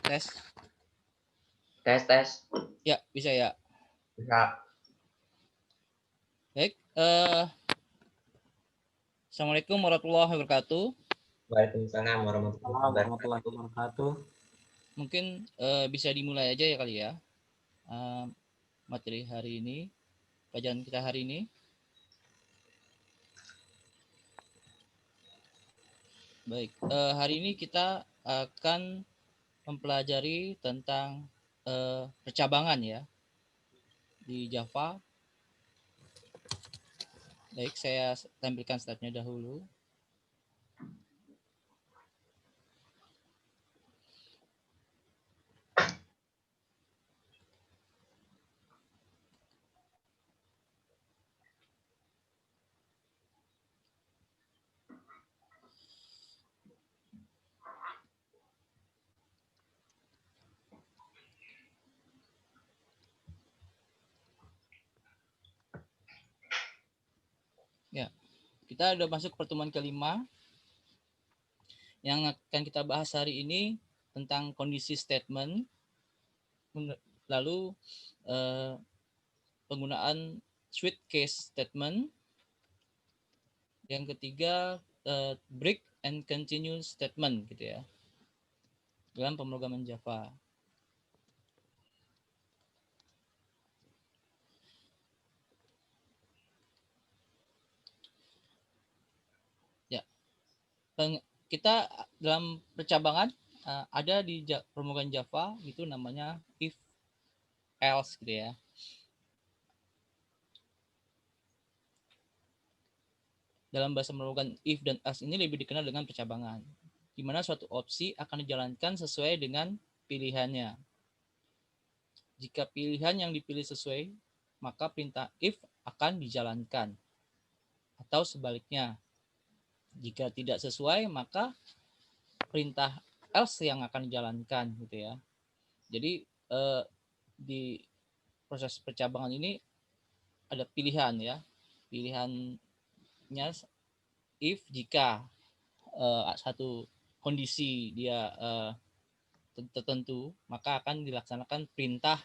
Tes. Tes. Ya, bisa ya. Bisa. Baik. Assalamualaikum warahmatullahi wabarakatuh. Waalaikumsalam warahmatullahi wabarakatuh. Mungkin bisa dimulai aja ya kali ya. Materi hari ini, pelajaran kita hari ini. Baik, hari ini kita akan mempelajari tentang percabangan ya di Java. Baik, saya tampilkan slide-nya dahulu. Ya, kita udah masuk ke pertemuan kelima. Yang akan kita bahas hari ini tentang kondisi statement, lalu penggunaan switch case statement. Yang ketiga, break and continue statement gitu ya, dalam pemrograman Java. Ya, kita dalam percabangan ada di pemrograman Java itu namanya if else gitu ya. Dalam bahasa pemrograman if dan else ini lebih dikenal dengan percabangan, di mana suatu opsi akan dijalankan sesuai dengan pilihannya. Jika pilihan yang dipilih sesuai, maka perintah if akan dijalankan. Atau sebaliknya, jika tidak sesuai, maka perintah else yang akan dijalankan gitu ya. Jadi di proses percabangan ini ada pilihan ya. Pilihannya if jika satu kondisi dia tertentu, maka akan dilaksanakan perintah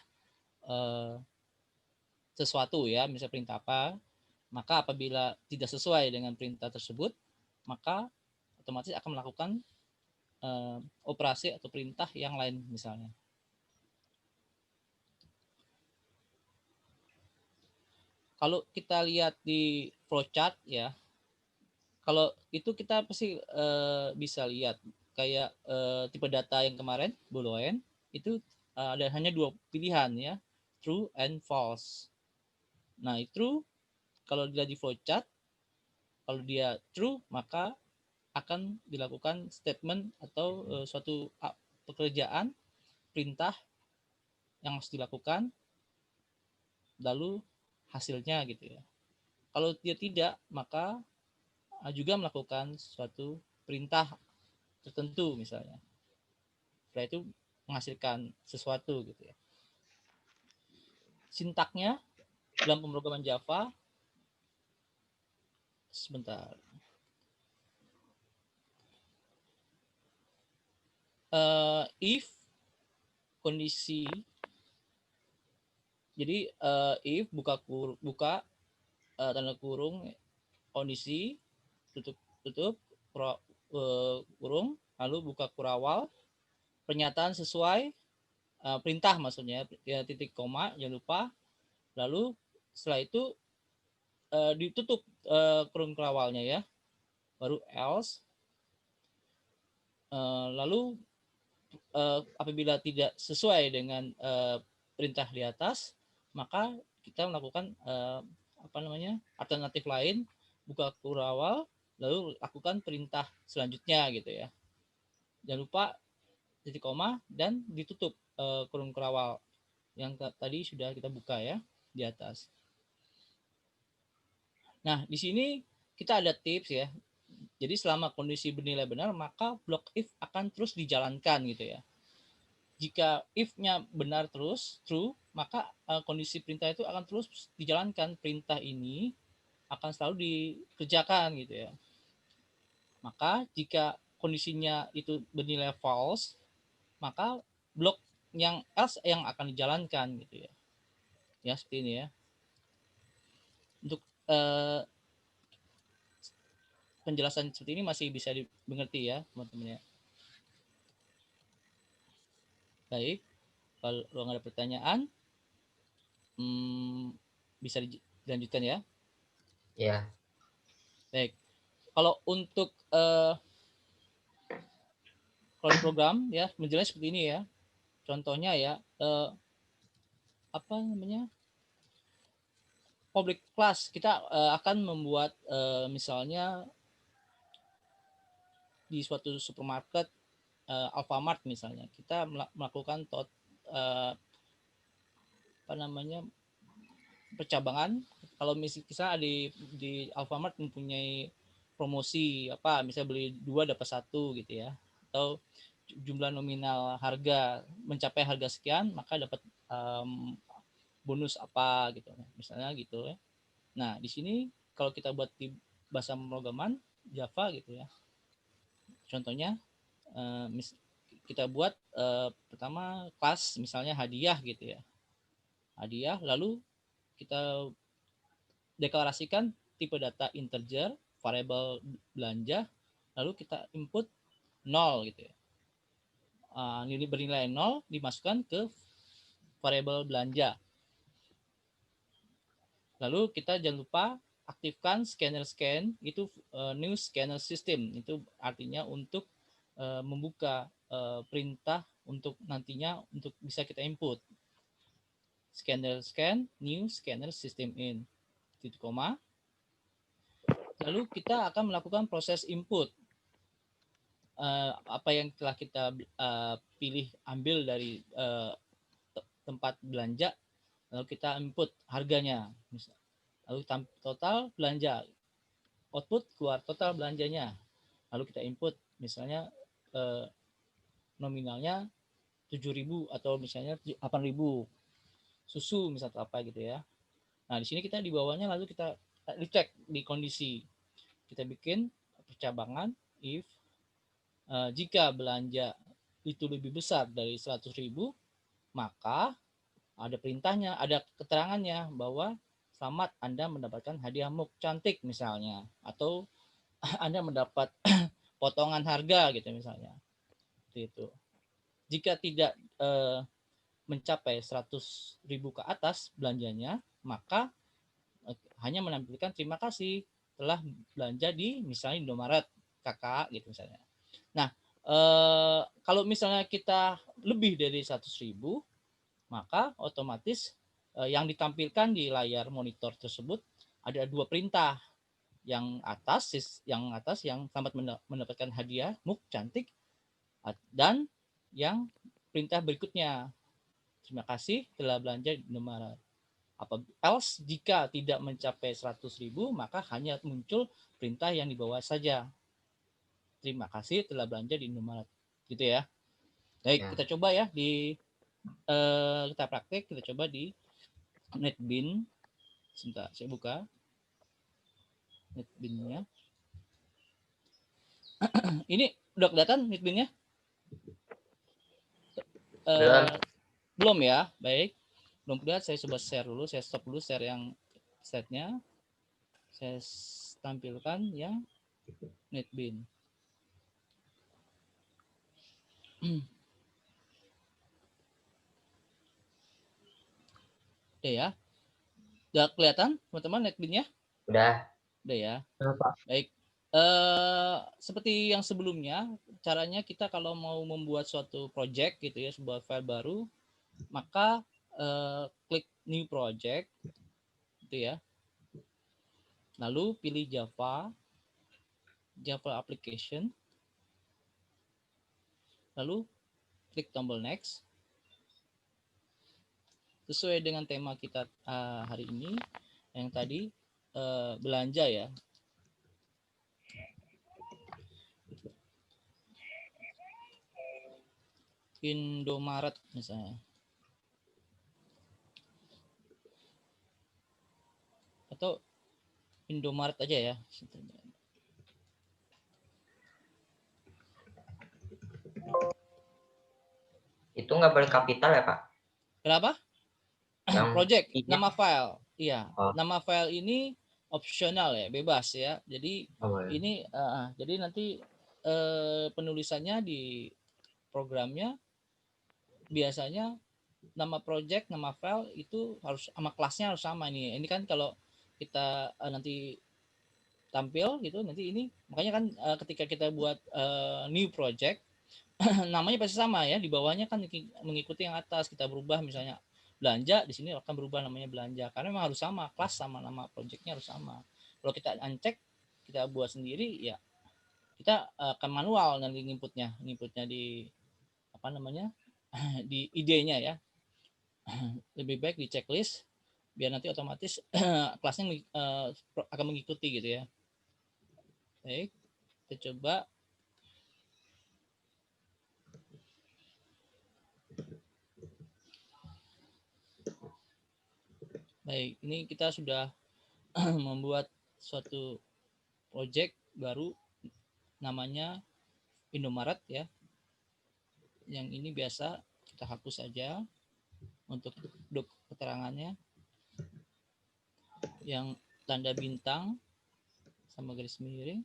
sesuatu ya, misalnya perintah apa. Maka apabila tidak sesuai dengan perintah tersebut, maka otomatis akan melakukan operasi atau perintah yang lain misalnya. Kalau kita lihat di flowchart ya, kalau itu kita pasti bisa lihat kayak tipe data yang kemarin Boolean itu ada hanya dua pilihan ya, true and false. Nah itu kalau dilihat di flowchart, kalau dia true maka akan dilakukan statement atau suatu pekerjaan perintah yang harus dilakukan, lalu hasilnya gitu ya. Kalau dia tidak, maka juga melakukan suatu perintah tertentu misalnya. Setelah itu menghasilkan sesuatu gitu ya. Sintaknya dalam pemrograman Java, sebentar. If kondisi, jadi if buka tanda kurung kondisi tutup kurung, lalu buka kurawal, pernyataan sesuai perintah maksudnya ya, titik koma jangan lupa, lalu setelah itu ditutup kurung kurawalnya ya, baru else, lalu apabila tidak sesuai dengan perintah di atas, maka kita melakukan alternatif lain, buka kurawal lalu lakukan perintah selanjutnya gitu ya. Jangan lupa titik koma dan ditutup kurung kurawal yang tadi sudah kita buka ya di atas. Nah, di sini kita ada tips ya. Jadi selama kondisi bernilai benar, maka blok if akan terus dijalankan gitu ya. Jika if-nya benar terus, true, maka kondisi perintah itu akan terus dijalankan. Perintah ini akan selalu dikerjakan gitu ya. Maka jika kondisinya itu bernilai false, maka blok yang else yang akan dijalankan gitu ya. Ya seperti ini ya. Untuk penjelasan seperti ini masih bisa dimengerti ya teman-teman ya. Baik, kalau nggak ada pertanyaan, bisa dilanjutkan ya. Ya. Baik, kalau untuk cloud program ya menjelaskan seperti ini ya. Contohnya ya, apa namanya, public class kita akan membuat misalnya di suatu supermarket, Alfamart misalnya, kita melakukan apa namanya, percabangan. Kalau misalnya di Alfamart mempunyai promosi apa, misalnya beli 2 dapat 1 gitu ya, atau jumlah nominal harga mencapai harga sekian maka dapat bonus apa gitu misalnya gitu ya. Nah di sini kalau kita buat di bahasa pemrograman Java gitu ya, contohnya kita buat pertama kelas misalnya hadiah gitu ya, hadiah, lalu kita deklarasikan tipe data integer variabel belanja, lalu kita input 0 gitu ya. Ini bernilai 0 dimasukkan ke variabel belanja. Lalu kita jangan lupa aktifkan scanner scan, itu new scanner system, itu artinya untuk membuka perintah untuk nantinya untuk bisa kita input. Scanner scan, new scanner system in, titik koma. Lalu kita akan melakukan proses input. Apa yang telah kita pilih ambil dari tempat belanja, lalu kita input harganya, lalu total belanja, output keluar total belanjanya, lalu kita input misalnya nominalnya 7.000 atau misalnya 8.000 susu misalnya apa gitu ya. Nah di sini kita di bawahnya lalu kita dicek di kondisi, kita bikin percabangan if jika belanja itu lebih besar dari 100.000 maka ada perintahnya, ada keterangannya bahwa selamat Anda mendapatkan hadiah mug cantik misalnya, atau Anda mendapat potongan harga gitu misalnya. Itu. Jika tidak mencapai 100.000 ke atas belanjanya, maka hanya menampilkan terima kasih telah belanja di misalnya Indomaret kakak gitu misalnya. Nah, kalau misalnya kita lebih dari 100.000, maka otomatis yang ditampilkan di layar monitor tersebut ada 2 perintah. Yang atas yang selamat mendapatkan hadiah mug cantik, dan yang perintah berikutnya, terima kasih telah belanja di Indomaret. Else jika tidak mencapai 100.000 maka hanya muncul perintah yang di bawah saja, terima kasih telah belanja di Indomaret gitu ya. Baik, kita coba ya di kita praktek, kita coba di NetBeans. Sebentar, saya buka NetBeans-nya. Ini udah kelihatan NetBeans-nya? Belum ya, baik. Belum kelihatan, saya coba share dulu, saya stop dulu share yang setnya. Saya tampilkan yang NetBeans. Udah ya. Udah kelihatan teman-teman NetBeans-nya? Udah. Udah ya. Pak. Baik. Seperti yang sebelumnya, caranya kita kalau mau membuat suatu project gitu ya, sebuah file baru, maka klik new project gitu ya. Lalu pilih Java application. Lalu klik tombol next. Sesuai dengan tema kita hari ini yang tadi belanja ya. Indomaret misalnya. Atau Indomaret aja ya. Itu nggak boleh kapital ya, Pak? Kenapa? Yang Project, I-nya? nama file. Iya, Oh, nama file ini opsional ya, bebas ya. Jadi oh boleh. ini jadi nanti penulisannya di programnya biasanya nama project, nama file itu harus sama kelasnya harus sama nih. Ini kan kalau kita nanti tampil gitu nanti ini makanya kan ketika kita buat new project namanya pasti sama ya di bawahnya kan mengikuti yang atas kita berubah misalnya belanja di sini akan berubah namanya belanja karena memang harus sama kelas sama nama projectnya harus sama kalau kita uncheck kita buat sendiri ya kita akan manual nanti nginputnya di apa namanya di idenya ya lebih baik di checklist biar nanti otomatis kelasnya akan mengikuti gitu ya. Baik, kita coba. Baik, ini kita sudah membuat suatu project baru namanya Indomaret ya. Yang ini biasa kita hapus saja untuk keterangannya. Yang tanda bintang sama garis miring.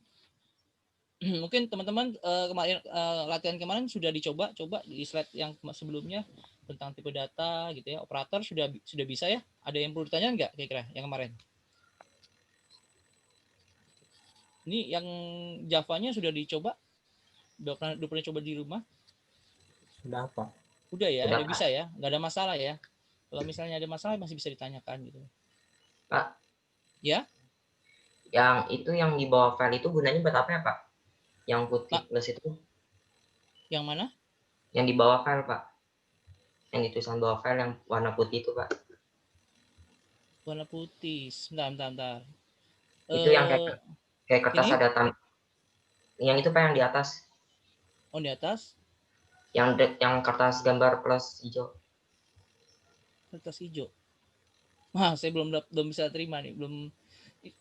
Mungkin teman-teman kemarin latihan kemarin sudah coba di slide yang sebelumnya tentang tipe data gitu ya. Operator sudah bisa ya. Ada yang perlu ditanyakan nggak kira-kira yang kemarin? Ini yang Java-nya sudah dicoba? Udah pernah coba di rumah? Sudah apa? Udah ya, Udah, udah bisa Pak. ya, nggak ada masalah ya. Kalau misalnya ada masalah masih bisa ditanyakan gitu. Pak, Ya, yang itu yang di bawah file itu gunanya buat apa ya, Pak? Yang putih Pak, plus itu? yang mana? Yang di bawah file, Pak. Yang di tulisan bawah file yang warna putih itu, Pak. Warna putih. Bentar. Itu yang kayak kertas Ini, ada yang itu Pak yang di atas. oh di atas, Yang kertas gambar plus hijau. kertas hijau. Wah, saya belum bisa terima nih, belum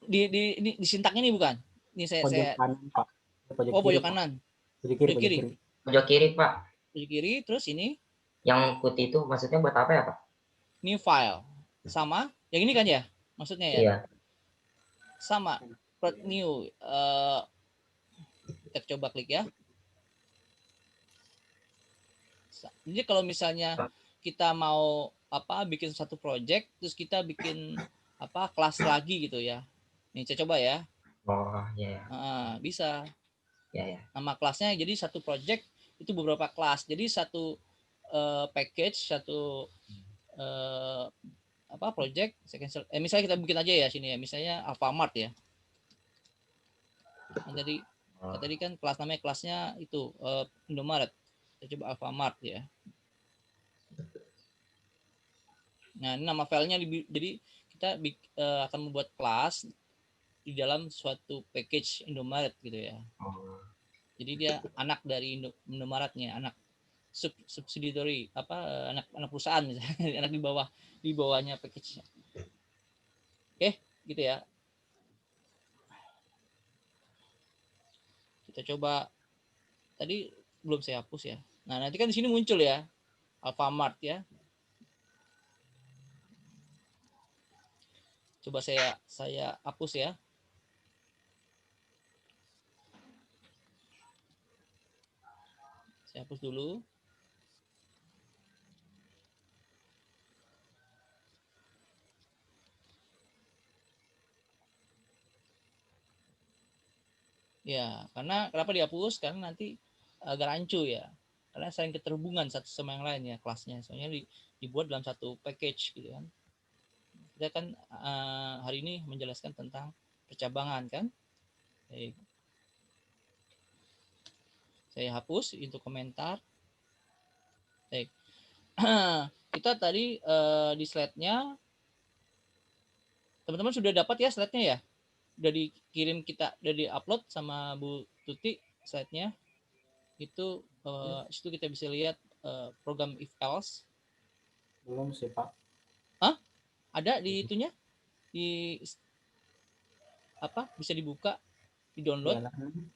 ini di sintak ini bukan? Ini Pojok saya kanan, Pak. Pojok oh kiri, pojok Pak. kanan, Pojok kiri, pojok pojok kiri, kiri. Pojok kiri, Pak. pojok kiri. Terus ini Yang putih itu maksudnya buat apa ya, Pak? new file sama yang ini kan ya, maksudnya ya Iya. sama new. Kita coba klik ya. Jadi kalau misalnya kita mau bikin satu project terus kita bikin kelas lagi gitu ya. Nih saya coba ya. Oh, iya. Bisa. Iya. Nama kelasnya jadi satu project itu beberapa kelas. Jadi satu package, satu project misalnya kita bikin aja ya sini ya. Misalnya Alfamart ya. Nah, tadi kan namanya kelasnya itu Indomaret. Kita coba Alfamart ya. Nah, ini nama filenya jadi kita akan membuat kelas di dalam suatu package Indomaret gitu ya. Jadi dia anak dari Indomaretnya, anak subsidiary anak perusahaan misalnya, anak di bawahnya package-nya. Oke, gitu ya. Kita coba tadi belum saya hapus ya. Nah, nanti kan di sini muncul ya Alfamart ya. Coba saya hapus ya. Saya hapus dulu. Ya, karena kenapa dihapus? Karena nanti agak rancu ya. Karena saling keterhubungan satu sama yang lain ya kelasnya. Soalnya dibuat dalam satu package gitu kan. Kita kan hari ini menjelaskan tentang percabangan kan. Baik. Saya hapus untuk komentar. Baik. Kita tadi di slide-nya teman-teman sudah dapat ya slide-nya ya? Udah dikirim udah di-upload sama Bu Tuti slide-nya. Itu situ kita bisa lihat program if else. Belum sih, Pak. Hah? Ada di itunya? Di bisa dibuka, di-download? Jalan.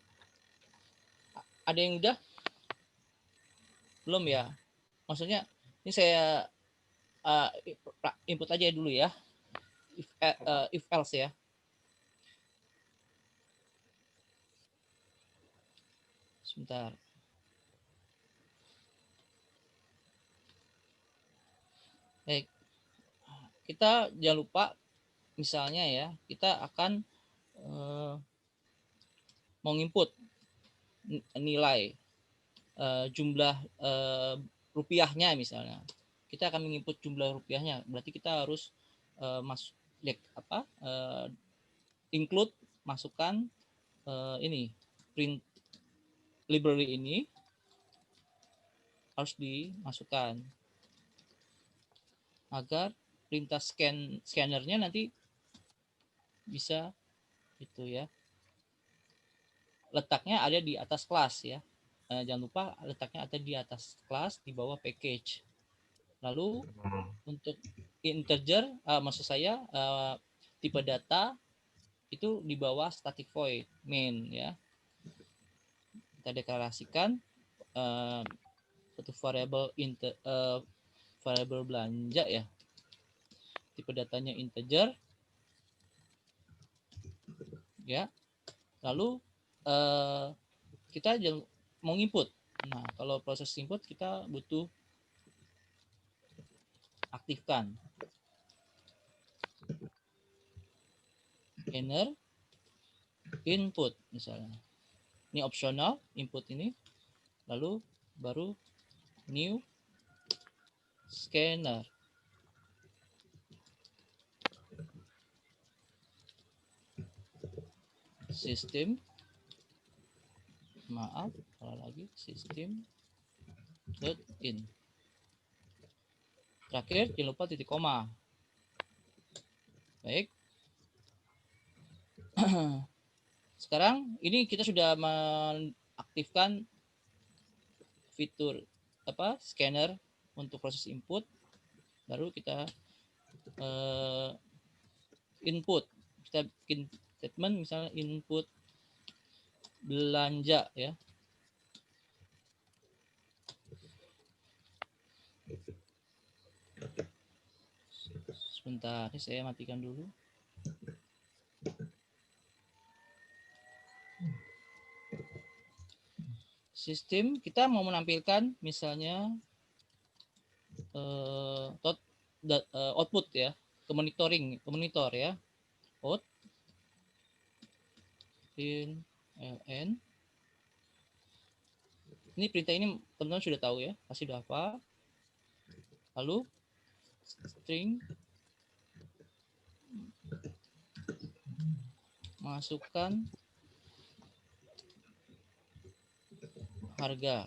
Ada yang udah? Belum ya? maksudnya ini saya input aja dulu ya, if else ya. Sebentar. Baik, kita jangan lupa misalnya ya, kita akan mau input nilai jumlah rupiahnya misalnya. Kita akan menginput jumlah rupiahnya, berarti kita harus include, masukkan ini print library ini harus dimasukkan agar perintah scannernya nanti bisa itu ya, letaknya ada di atas kelas ya. Jangan lupa letaknya ada di atas kelas di bawah package. Lalu untuk integer, maksud saya tipe data itu di bawah static void main ya. Kita deklarasikan satu variable belanja ya. Tipe datanya integer ya. Lalu kita mau input. Nah, kalau proses input kita butuh aktifkan scanner input misalnya. Ini opsional input ini. Lalu baru new scanner. Sistem, maaf, salah lagi, sistem in. Terakhir jangan lupa titik koma. Baik. Sekarang ini kita sudah mengaktifkan fitur scanner untuk proses input. Baru kita input. Kita bikin statement misalnya input belanja ya. Sebentar, saya matikan dulu. Sistem kita mau menampilkan misalnya output ya, ke monitor ya. Out in ln. Ini perintah ini teman-teman sudah tahu ya, pasti sudah apa. Lalu string masukkan harga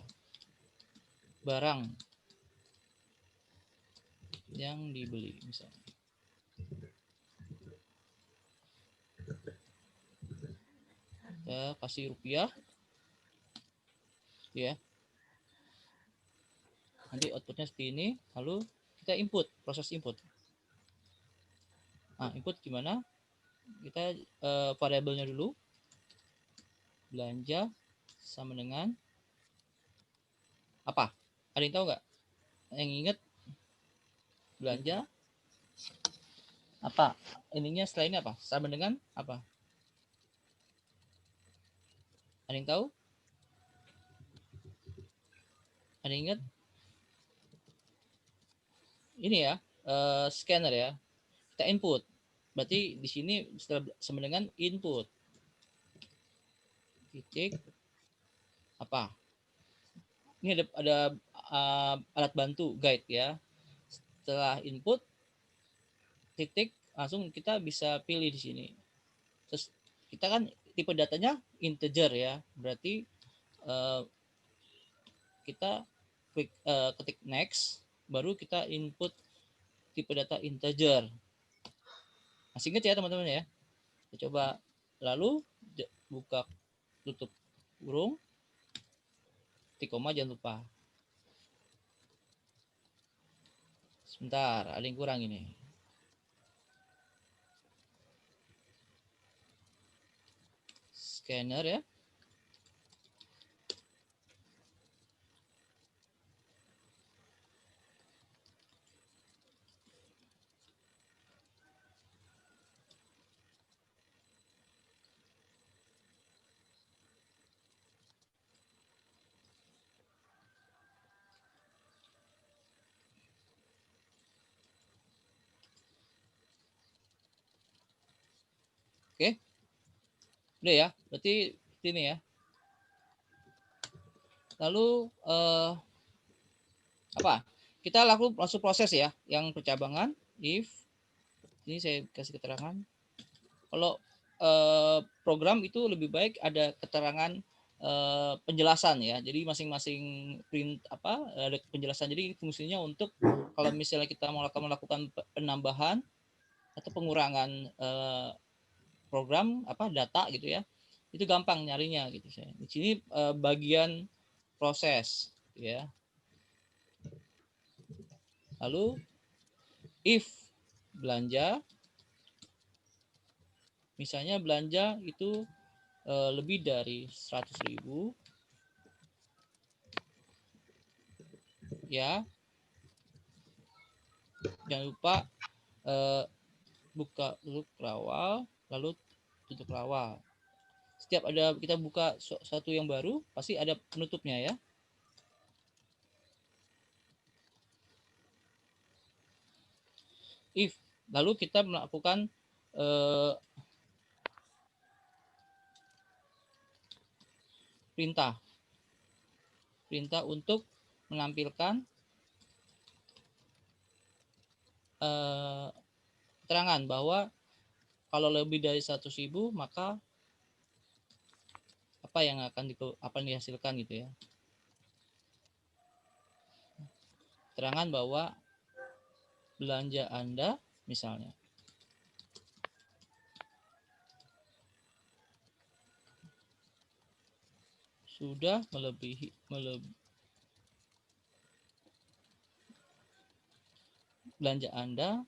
barang yang dibeli misalnya. Kita kasih rupiah ya. Nanti outputnya seperti ini. Lalu kita input, proses input. Nah, input gimana? Kita variabelnya dulu. Belanja sama dengan apa? Ada yang tahu nggak? Yang ingat belanja apa? Ininya setelah ini apa? Sama dengan apa? Ada yang tahu? Ada yang ingat? Ini ya, scanner ya. Kita input. Berarti di sini sama dengan input. Titik apa? Ini ada alat bantu guide ya. Setelah input titik langsung kita bisa pilih di sini. Terus kita kan tipe datanya integer ya. Berarti kita ketik next, baru kita input tipe data integer. Masih ingat ya teman-teman ya? Kita coba, lalu buka tutup kurung, titik koma jangan lupa. Sebentar, ada yang kurang ini. Scanner ya. Oke. Udah ya. Berarti ini ya. Lalu apa? Kita langsung proses ya. Yang percabangan if ini saya kasih keterangan. Kalau program itu lebih baik ada keterangan penjelasan ya. Jadi masing-masing print ada penjelasan. Jadi fungsinya untuk kalau misalnya kita melakukan penambahan atau pengurangan program data gitu ya. Itu gampang nyarinya gitu saya. Di sini bagian proses ya. Lalu if belanja, misalnya belanja itu lebih dari 100.000 ya, jangan lupa buka tutup rawal, lalu tutup rawal. Setiap ada kita buka satu yang baru pasti ada penutupnya ya. If lalu kita melakukan perintah untuk menampilkan keterangan bahwa kalau lebih dari 100.000 maka apa yang akan dihasilkan gitu ya. Keterangan bahwa belanja Anda misalnya sudah melebihi belanja Anda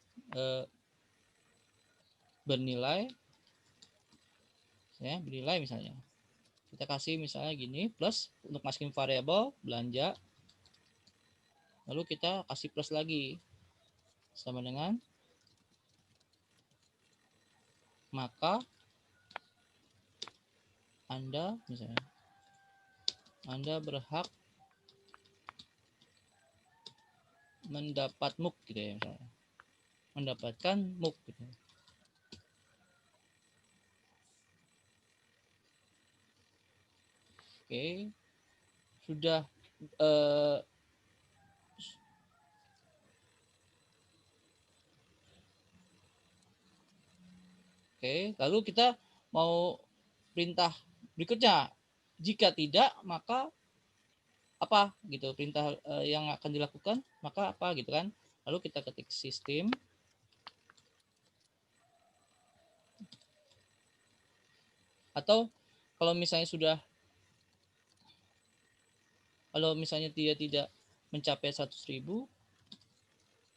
bernilai misalnya kita kasih misalnya gini plus untuk masukin variabel belanja, lalu kita kasih plus lagi sama dengan maka Anda misalnya Anda berhak mendapat MUK gitu ya, misalnya mendapatkan MUK gitu. Oke, sudah oke, lalu kita mau perintah berikutnya. Jika tidak, maka apa gitu perintah yang akan dilakukan, maka apa gitu kan. Lalu kita ketik sistem atau kalau misalnya dia tidak mencapai 100.000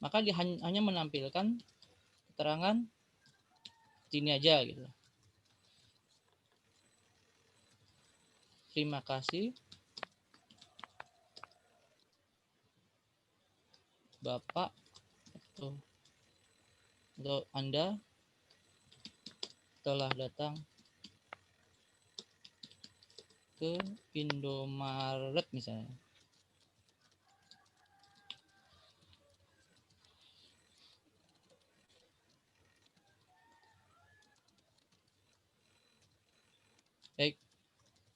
maka dia hanya menampilkan keterangan ini aja gitu. Terima kasih Bapak atau Anda telah datang ke Indomaret misalnya. Baik,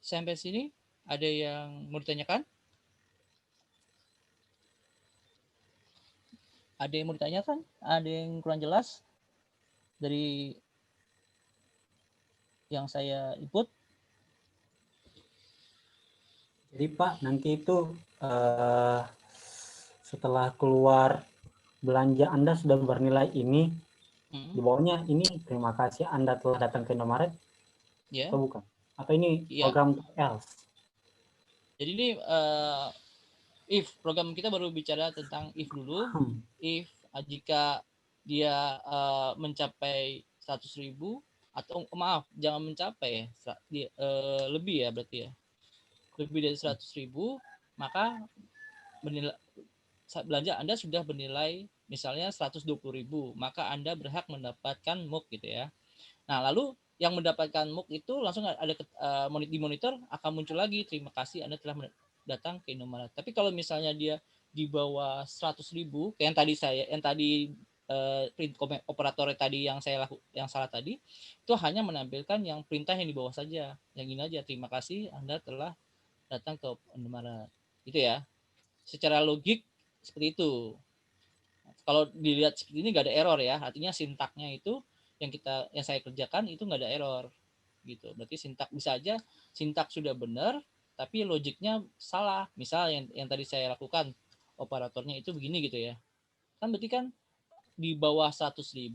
sampai sini ada yang mau ditanyakan? Ada yang mau ditanyakan? Ada yang kurang jelas dari yang saya input? Jadi Pak, nanti itu setelah keluar belanja Anda sudah bernilai ini, di bawahnya ini terima kasih Anda telah datang ke Indomaret, atau bukan? Atau ini program else? Jadi ini if program kita baru bicara tentang if dulu. If jika dia mencapai 100.000 atau maaf jangan mencapai ya, lebih ya berarti ya, lebih dari 100.000 maka belanja Anda sudah bernilai misalnya 120.000 maka Anda berhak mendapatkan MUK gitu ya. Nah lalu yang mendapatkan MUK itu langsung ada di monitor akan muncul lagi terima kasih Anda telah datang ke Indomaret. Tapi kalau misalnya dia di bawah 100.000 kayak yang tadi print operator tadi yang salah tadi itu hanya menampilkan yang perintah yang di bawah saja, yang ini aja, terima kasih Anda telah datang ke Indomaret, gitu ya. Secara logik seperti itu. Kalau dilihat seperti ini nggak ada error ya, artinya sintaknya itu yang saya kerjakan itu nggak ada error, gitu. Berarti sintak bisa aja sintak sudah benar, tapi logiknya salah. Misal yang tadi saya lakukan operatornya itu begini gitu ya, kan berarti kan di bawah 100.000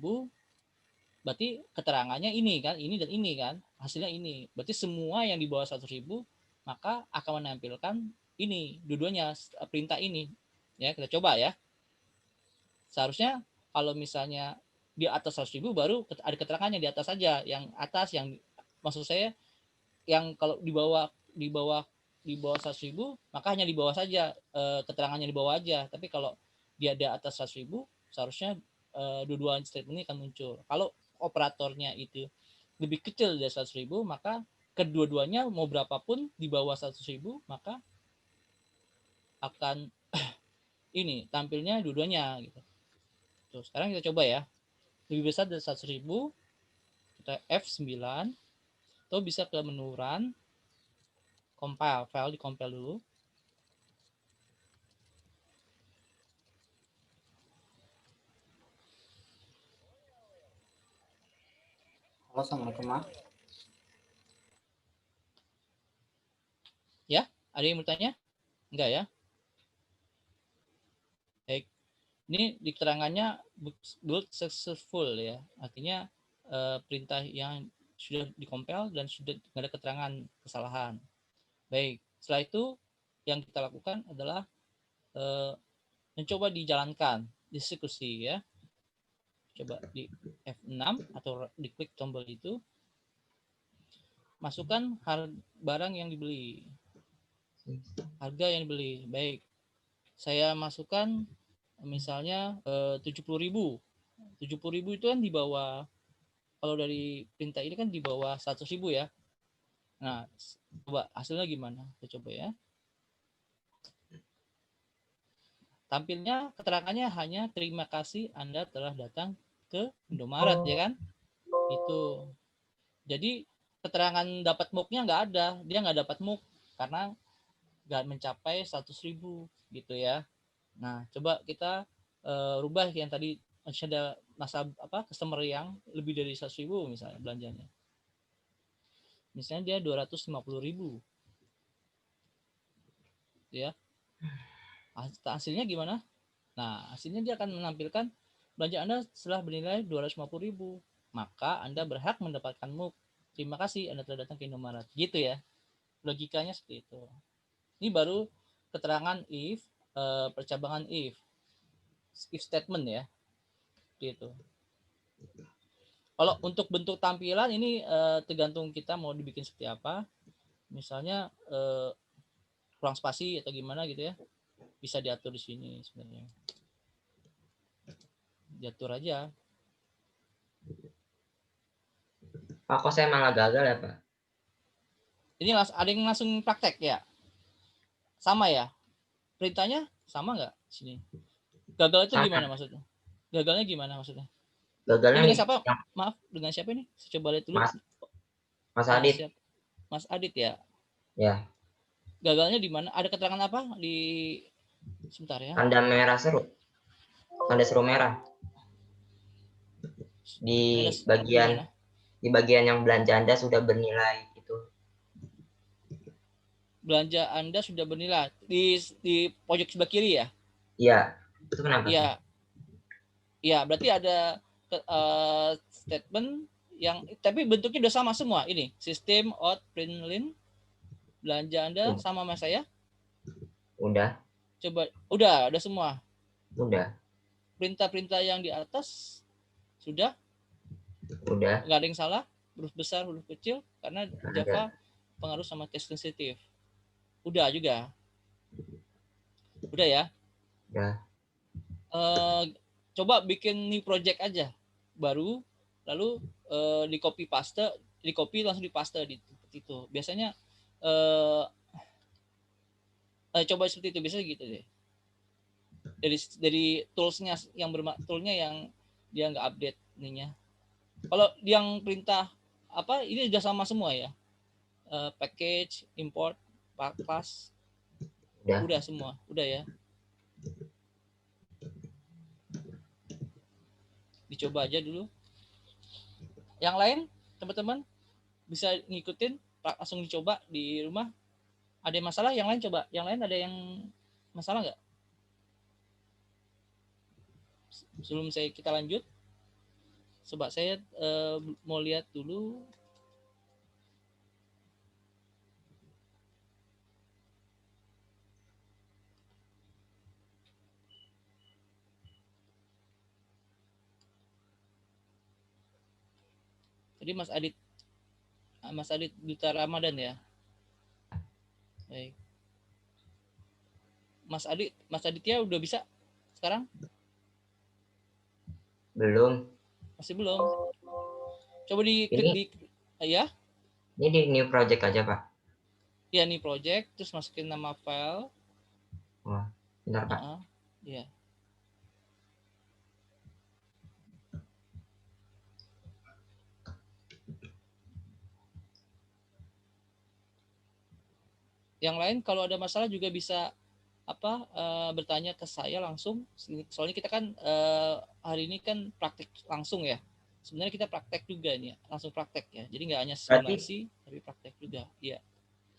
berarti keterangannya ini kan, ini dan ini kan, hasilnya ini. Berarti semua yang di bawah 100.000 maka akan menampilkan ini, dua-duanya perintah ini. Ya, kita coba ya. Seharusnya kalau misalnya di atas 100.000 baru ada keterangannya di atas saja, yang atas, yang maksud saya yang kalau di bawah 100.000 maka hanya di bawah saja, keterangannya di bawah aja. Tapi kalau dia di atas 100.000 seharusnya dua-dua statement ini akan muncul. Kalau operatornya itu lebih kecil dari 100.000 maka kedua-duanya mau berapapun di bawah 100.000 maka akan ini tampilnya dua-duanya gitu. Tuh, sekarang kita coba ya. Lebih besar dari 100.000 kita F9 atau bisa ke menu run, compile, file di compile dulu. Halo, Assalamualaikum, Mak. Ya, ada yang bertanya? Enggak ya? Baik. Ini di keterangannya build successful ya. Artinya perintah yang sudah dikompil dan sudah tidak ada keterangan kesalahan. Baik. Setelah itu yang kita lakukan adalah mencoba dijalankan, dieksekusi ya. Coba di F6 atau diklik tombol itu. Masukkan barang yang dibeli. Harga yang dibeli. Baik. Saya masukkan misalnya 70.000. 70.000 itu kan di bawah, kalau dari perintah ini kan di bawah 100.000 ya. Nah, coba hasilnya gimana? Kita coba ya. Tampilnya keterangannya hanya terima kasih Anda telah datang ke Indomaret ya kan? Itu. Jadi keterangan dapat MOOC-nya nggak ada, dia nggak dapat MOOC karena nggak mencapai 100.000 gitu ya. Nah, coba kita rubah yang tadi ada customer yang lebih dari 100.000 misalnya belanjanya. Misalnya dia 250.000. Ya. Hasilnya gimana? Nah, hasilnya dia akan menampilkan belanja Anda setelah bernilai 250.000. Maka Anda berhak mendapatkan MOOC. Terima kasih Anda telah datang ke Indomaret. Gitu ya. Logikanya seperti itu. Ini baru keterangan if, percabangan if statement ya. Gitu. Kalau untuk bentuk tampilan ini tergantung kita mau dibikin seperti apa. Misalnya kurang spasi atau gimana gitu ya. Bisa diatur di sini sebenarnya. Diatur aja. Pak, kok saya malah gagal ya, Pak? Ini ada yang langsung praktek ya? Sama ya? Perintahnya sama nggak sini? Gagal itu gimana maksudnya? Gagalnya gimana maksudnya? Gagalnya dengan siapa? Ya. Maaf, dengan siapa ini? Saya coba lihat dulu. Mas Adit. Mas Adit ya? Ya. Gagalnya di mana? Ada keterangan apa di sebentar ya? Tanda merah seru. Tanda seru merah. Di bagian yang belanja Anda sudah bernilai itu. Belanja Anda sudah bernilai di pojok sebelah kiri ya? Iya. Itu kenapa? Iya. Iya, berarti ada statement yang tapi bentuknya udah sama semua ini. Sistem out print line belanja Anda sama sama saya? Udah. Coba udah semua. Udah. Perintah-perintah yang di atas sudah? Udah. Nggak ada yang salah? Huruf besar, huruf kecil karena Java pengaruh sama case sensitif. Udah juga. Udah ya? Udah. Coba bikin new project aja baru, lalu di copy langsung di paste di itu. Biasanya coba seperti itu, biasanya gitu deh. Dari toolsnya yang dia nggak update ininya. Kalau yang perintah apa ini sudah sama semua ya, package, import, class, udah semua, udah ya. Dicoba aja dulu. Yang lain teman-teman bisa ngikutin, langsung dicoba di rumah. Ada masalah? Yang lain coba. Yang lain ada yang masalah nggak? Sebelum kita lanjut, coba saya mau lihat dulu. Jadi Mas Adit Duta Ramadan ya. Baik. Mas Aditya udah bisa sekarang? Belum. Masih belum. Coba di ya. Ini di new project aja, Pak. Ya, new project, terus masukin nama file. Wah, bentar, Pak. Ya. Yang lain kalau ada masalah juga bisa bertanya ke saya langsung. Soalnya kita kan hari ini kan praktek langsung ya. Sebenarnya kita praktek juga nih, langsung praktek ya. Jadi nggak hanya simulasi, tapi praktek juga. Iya.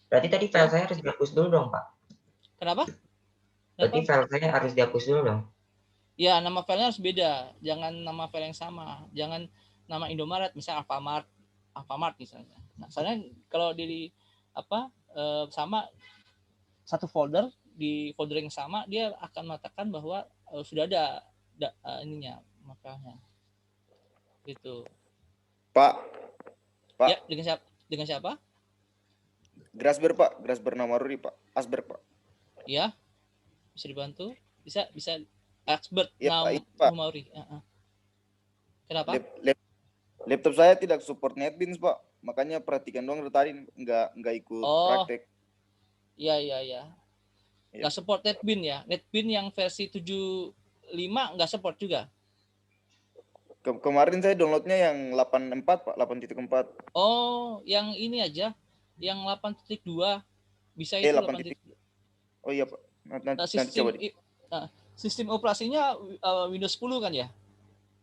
Berarti tadi file saya harus dihapus dulu dong, Pak. Kenapa? Berarti file saya harus dihapus dulu dong. Ya, nama filenya harus beda. Jangan nama file yang sama. Jangan nama Indomaret, misalnya Alfamart misalnya. Nah, soalnya kalau di sama satu folder, di folder yang sama dia akan mengatakan bahwa sudah ada ininya filenya. Gitu. Pak. Ya, dengan siapa? Grasberg, Pak. Grasberg Namaruri, Pak. Asberg, Pak. Ya. Bisa dibantu? Bisa Asberg ya, Pak. Namaruri. Kenapa? Laptop saya tidak support NetBeans, Pak. Makanya perhatikan dong tadi nggak ikut praktek. Iya. Nggak support NetBeans ya. NetBeans yang versi 7.5 nggak support juga. Kemarin saya downloadnya yang 8.4, Pak. 8.4. Oh, yang ini aja. Yang 8.2 bisa itu 8.2. Oh iya, Pak. Nanti coba di. Sistem operasinya Windows 10 kan ya?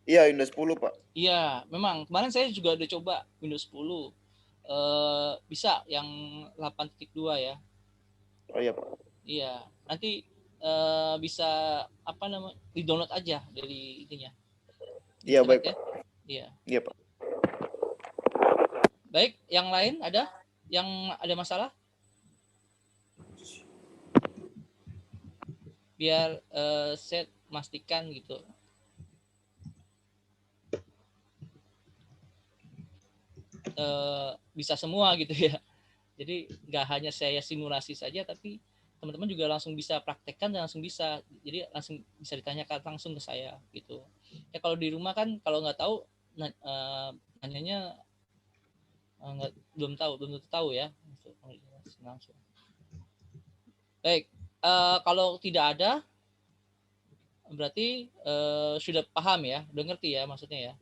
Iya, Windows 10, Pak. Iya, memang. Kemarin saya juga udah coba Windows 10. Bisa yang 8.2 ya. Oh iya, Pak. Iya, nanti bisa di-download aja dari ininya. Iya, baik, Pak. Iya. Iya, Pak. Baik, yang lain ada? Yang ada masalah? Biar saya memastikan gitu. Bisa semua gitu ya. Jadi nggak hanya saya simulasi saja, tapi teman-teman juga langsung bisa praktekkan dan langsung bisa. Jadi langsung bisa ditanyakan langsung ke saya gitu. Ya kalau di rumah kan kalau nggak tahu nanyanya belum tahu ya. Langsung. Baik, kalau tidak ada berarti sudah paham ya, udah ngerti ya maksudnya ya.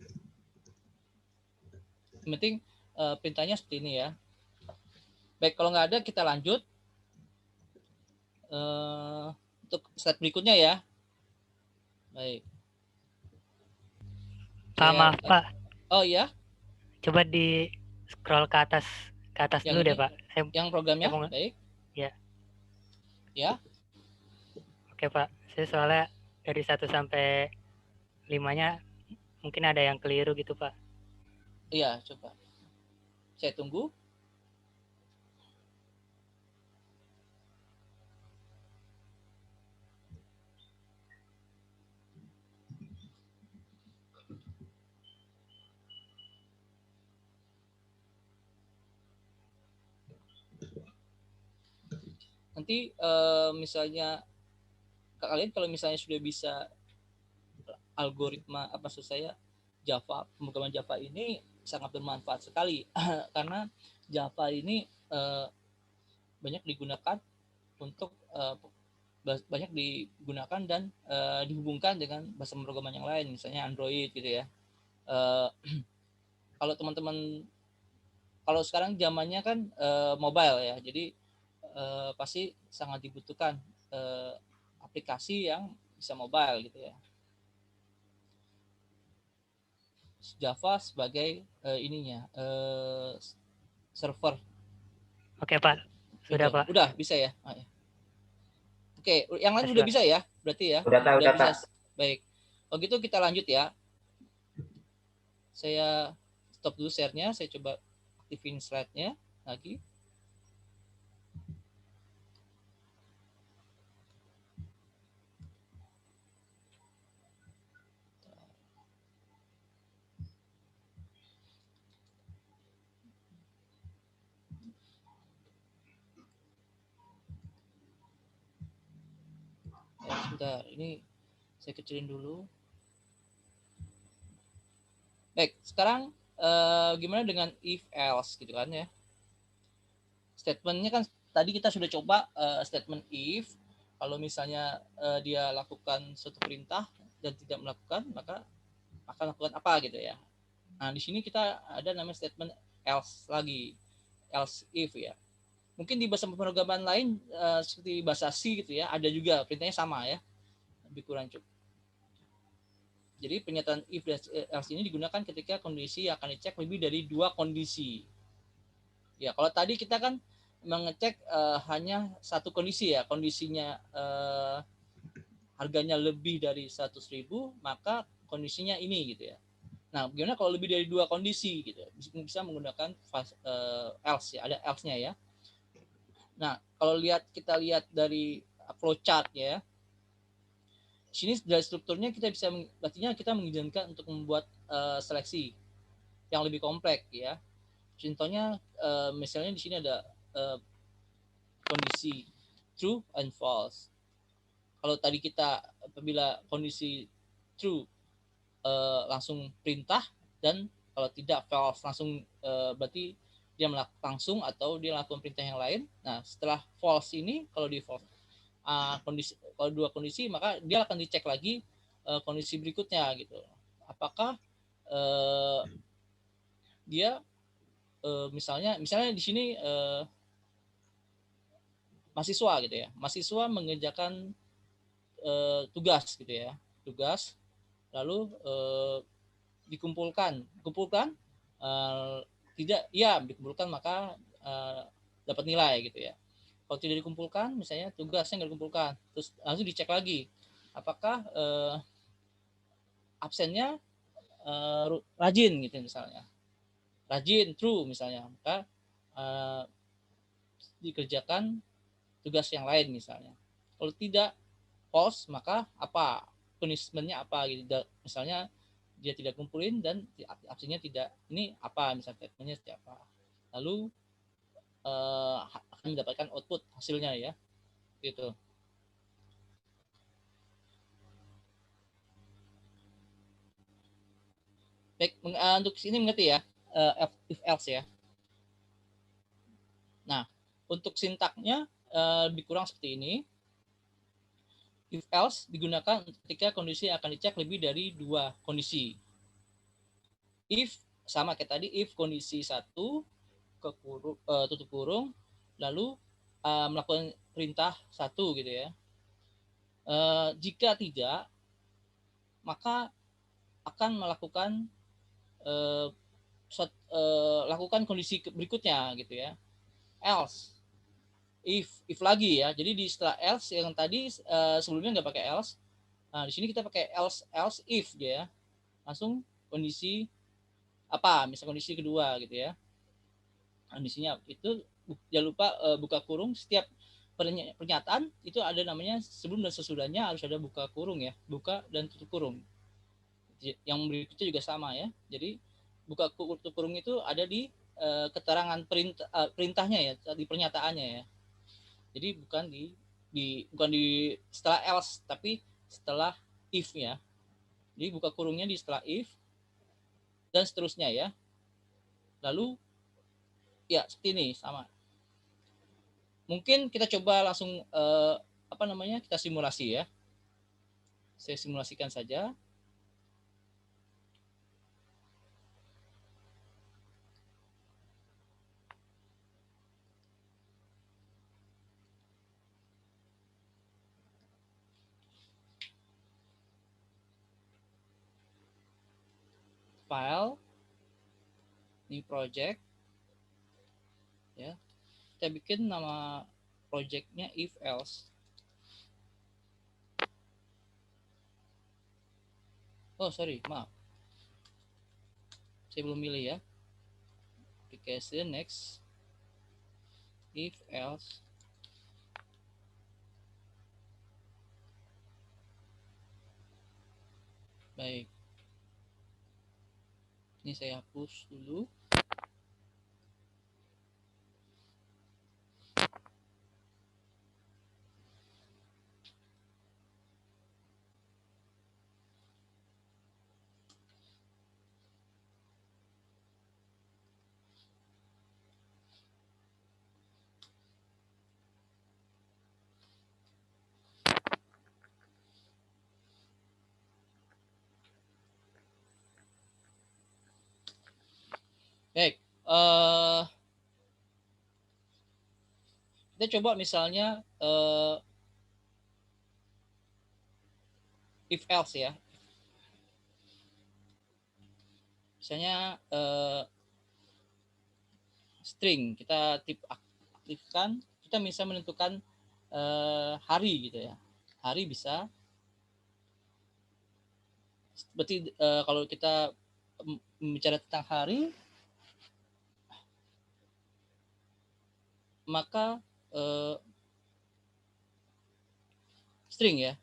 Yang penting perintahnya seperti ini ya. Baik, kalau nggak ada kita lanjut untuk slide berikutnya ya. Baik. Maaf, Pak. Oh iya. Coba di scroll ke atas yang dulu ini, deh, Pak. Yang programnya, baik. Ya. Ya. Oke, Pak. Saya soalnya dari 1 sampai 5-nya mungkin ada yang keliru gitu, Pak. Iya, coba. Saya tunggu. Nanti misalnya kalian kalau misalnya sudah bisa algoritma maksud saya Java, pemrograman Java ini sangat bermanfaat sekali karena Java ini banyak digunakan untuk banyak digunakan dan dihubungkan dengan bahasa pemrograman yang lain, misalnya Android gitu ya. Kalau teman-teman, kalau sekarang zamannya kan mobile ya, jadi pasti sangat dibutuhkan aplikasi yang bisa mobile gitu ya. Java sebagai ininya server. Oke Pak, sudah gitu. Pak. Udah bisa ya. Oke, yang lain sudah bisa ya, berarti ya. Udah bisa. tak. Baik. Oh gitu kita lanjut ya. Saya stop dulu share-nya, saya coba aktifin slide-nya lagi. Sebentar, ini saya kecilin dulu. Baik, sekarang gimana dengan if else gitu kan ya? Statementnya kan tadi kita sudah coba statement if, kalau misalnya dia lakukan suatu perintah dan tidak melakukan, maka akan lakukan apa gitu ya. Nah di sini kita ada namanya statement else lagi, else if ya. Mungkin di bahasa pemrograman lain seperti bahasa C gitu ya, ada juga perintahnya sama ya, lebih kurang cukup. Jadi pernyataan if dan else ini digunakan ketika kondisi akan dicek lebih dari 2 kondisi. Ya, kalau tadi kita kan mengecek hanya satu kondisi ya, kondisinya harganya lebih dari 100.000, maka kondisinya ini gitu ya. Nah, gimana kalau lebih dari 2 kondisi gitu? Bisa menggunakan else ya, ada else-nya ya. Nah, kalau kita lihat dari flowchart ya, sini dari strukturnya kita bisa, artinya kita mengizinkan untuk membuat seleksi yang lebih kompleks ya. Contohnya misalnya di sini ada kondisi true and false. Kalau tadi kita apabila kondisi true langsung perintah, dan kalau tidak false langsung berarti dia melakukan langsung atau dia lakukan perintah yang lain. Nah, setelah false ini, kalau di false kondisi, kalau 2 kondisi, maka dia akan dicek lagi kondisi berikutnya gitu. Apakah dia misalnya di sini mahasiswa gitu ya. Mahasiswa mengerjakan tugas gitu ya. Tugas lalu dikumpulkan tidak, ya dikumpulkan maka dapat nilai gitu ya. Kalau tidak dikumpulkan, misalnya tugasnya nggak dikumpulkan, terus langsung dicek lagi apakah absennya rajin gitu misalnya, rajin true misalnya, maka dikerjakan tugas yang lain misalnya. Kalau tidak false, maka apa punishment-nya apa gitu, misalnya dia tidak kumpulin dan absennya tidak, ini apa misalnya statement-nya seperti apa, lalu akan mendapatkan output hasilnya ya gitu. Baik, untuk sini mengerti ya if else ya. Nah, untuk sintaknya lebih kurang seperti ini. If else digunakan ketika kondisi akan dicek lebih dari 2 kondisi. If sama kayak tadi, if kondisi 1 tutup kurung lalu melakukan perintah 1 gitu ya. Jika tidak, maka akan melakukan lakukan kondisi berikutnya gitu ya. Else, if lagi ya. Jadi di setelah else yang tadi sebelumnya nggak pakai else. Nah, di sini kita pakai else if ya. Langsung kondisi apa? Misal kondisi kedua gitu ya. Kondisinya itu jangan lupa buka kurung, setiap pernyataan itu ada namanya sebelum dan sesudahnya harus ada buka kurung ya, buka dan tutup kurung. Yang berikutnya juga sama ya. Jadi buka tutup kurung itu ada di keterangan perintahnya ya, di pernyataannya ya. Jadi bukan di setelah else, tapi setelah if ya. Jadi buka kurungnya di setelah if dan seterusnya ya. Lalu ya seperti ini sama. Mungkin kita coba langsung kita simulasi ya. Saya simulasikan saja. File, new project, ya. Kita bikin nama projectnya if else. Oh sorry, maaf. Saya belum milih ya. Application next, if else. Baik. Ini saya hapus dulu. Baik, kita coba misalnya if else ya. Misalnya string kita aktifkan, kita bisa menentukan hari gitu ya. Hari bisa. Berarti kalau kita bicara tentang hari, maka string ya.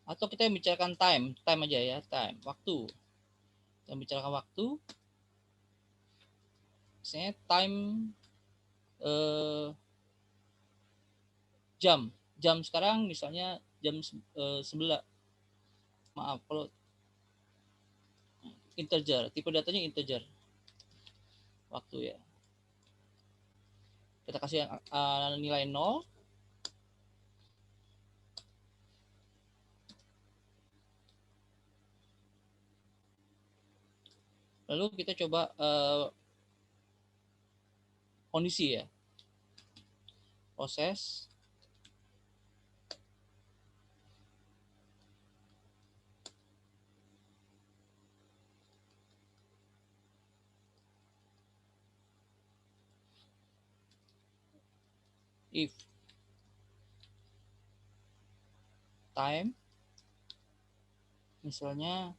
Atau kita membicarakan time aja ya, time, waktu. Kita membicarakan waktu. Misalnya time jam sekarang misalnya jam 11. Maaf kalau integer, tipe datanya integer. Waktu ya. Kita kasih nilai 0. Lalu kita coba kondisi ya. Proses. If time misalnya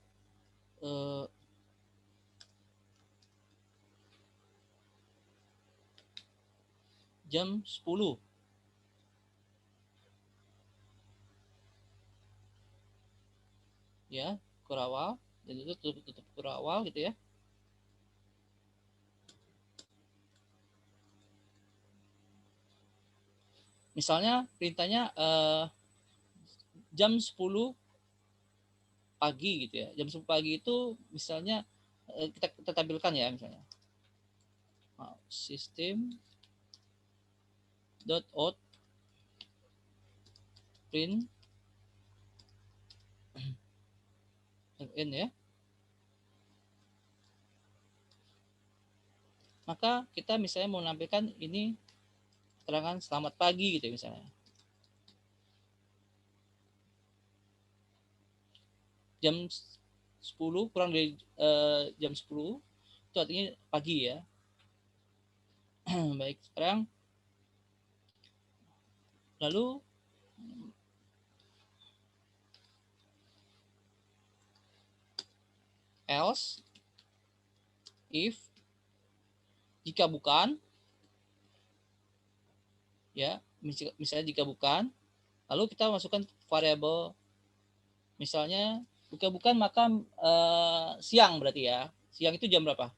jam 10. Ya, kurawal. Dan itu tutup kurawal gitu ya. Misalnya perintahnya jam 10 pagi gitu ya. Jam 10 pagi itu misalnya kita tampilkan ya misalnya. System .out print in ya. Maka kita misalnya mau menampilkan ini keterangan selamat pagi gitu ya misalnya. Jam 10 kurang dari jam 10 itu artinya pagi ya. Baik, sekarang lalu else if jika bukan ya, misalnya jika bukan, lalu kita masukkan variabel misalnya jika bukan maka siang berarti ya. Siang itu jam berapa?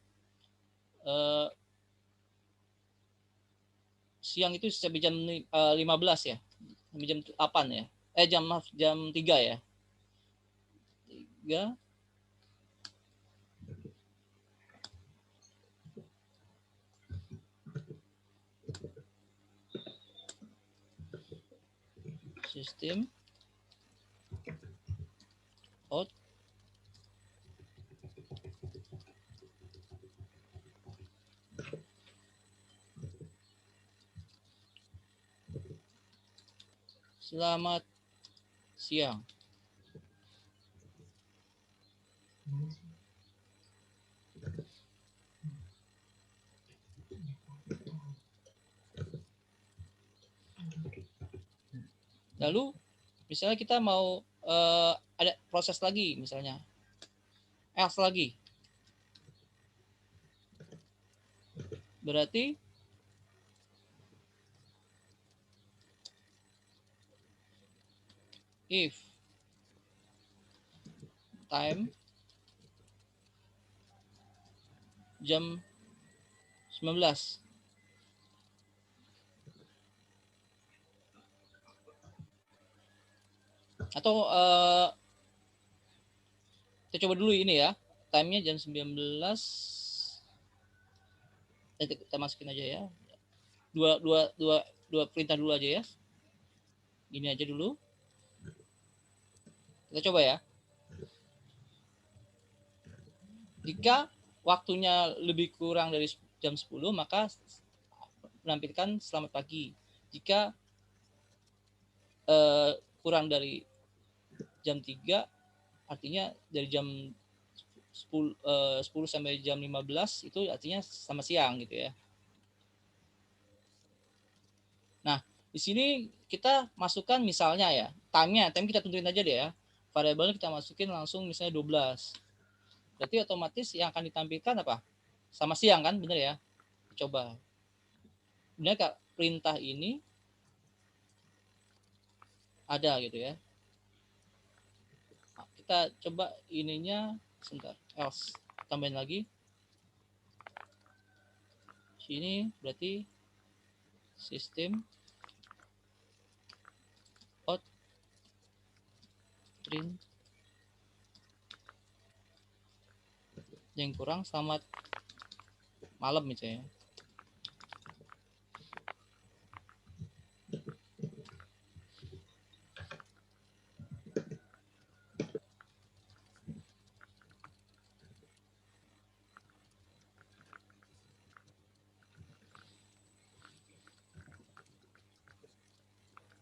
Siang itu sampai jam 15 ya. Sampai jam 8 ya. Jam 3 ya. 3. Sistem out selamat siang. Lalu misalnya kita mau ada proses lagi, misalnya else lagi, berarti if time jam 19 atau kita coba dulu ini ya, time-nya jam 19, kita masukin aja ya, dua perintah dulu aja ya, gini aja dulu, kita coba ya. Jika waktunya lebih kurang dari jam 10, maka menampilkan selamat pagi. Jika kurang dari jam 3, artinya dari jam 10 sampai jam 15 itu artinya selamat siang gitu ya. Nah, di sini kita masukkan misalnya ya, time kita tentuin aja deh ya. Variabelnya kita masukin langsung misalnya 12. Berarti otomatis yang akan ditampilkan apa? Sama siang kan, bener ya? Coba. Benar Kak, perintah ini ada gitu ya. Nah, kita coba ininya sebentar, else tambahin lagi. Sini berarti sistem out print yang kurang selamat malam misalnya.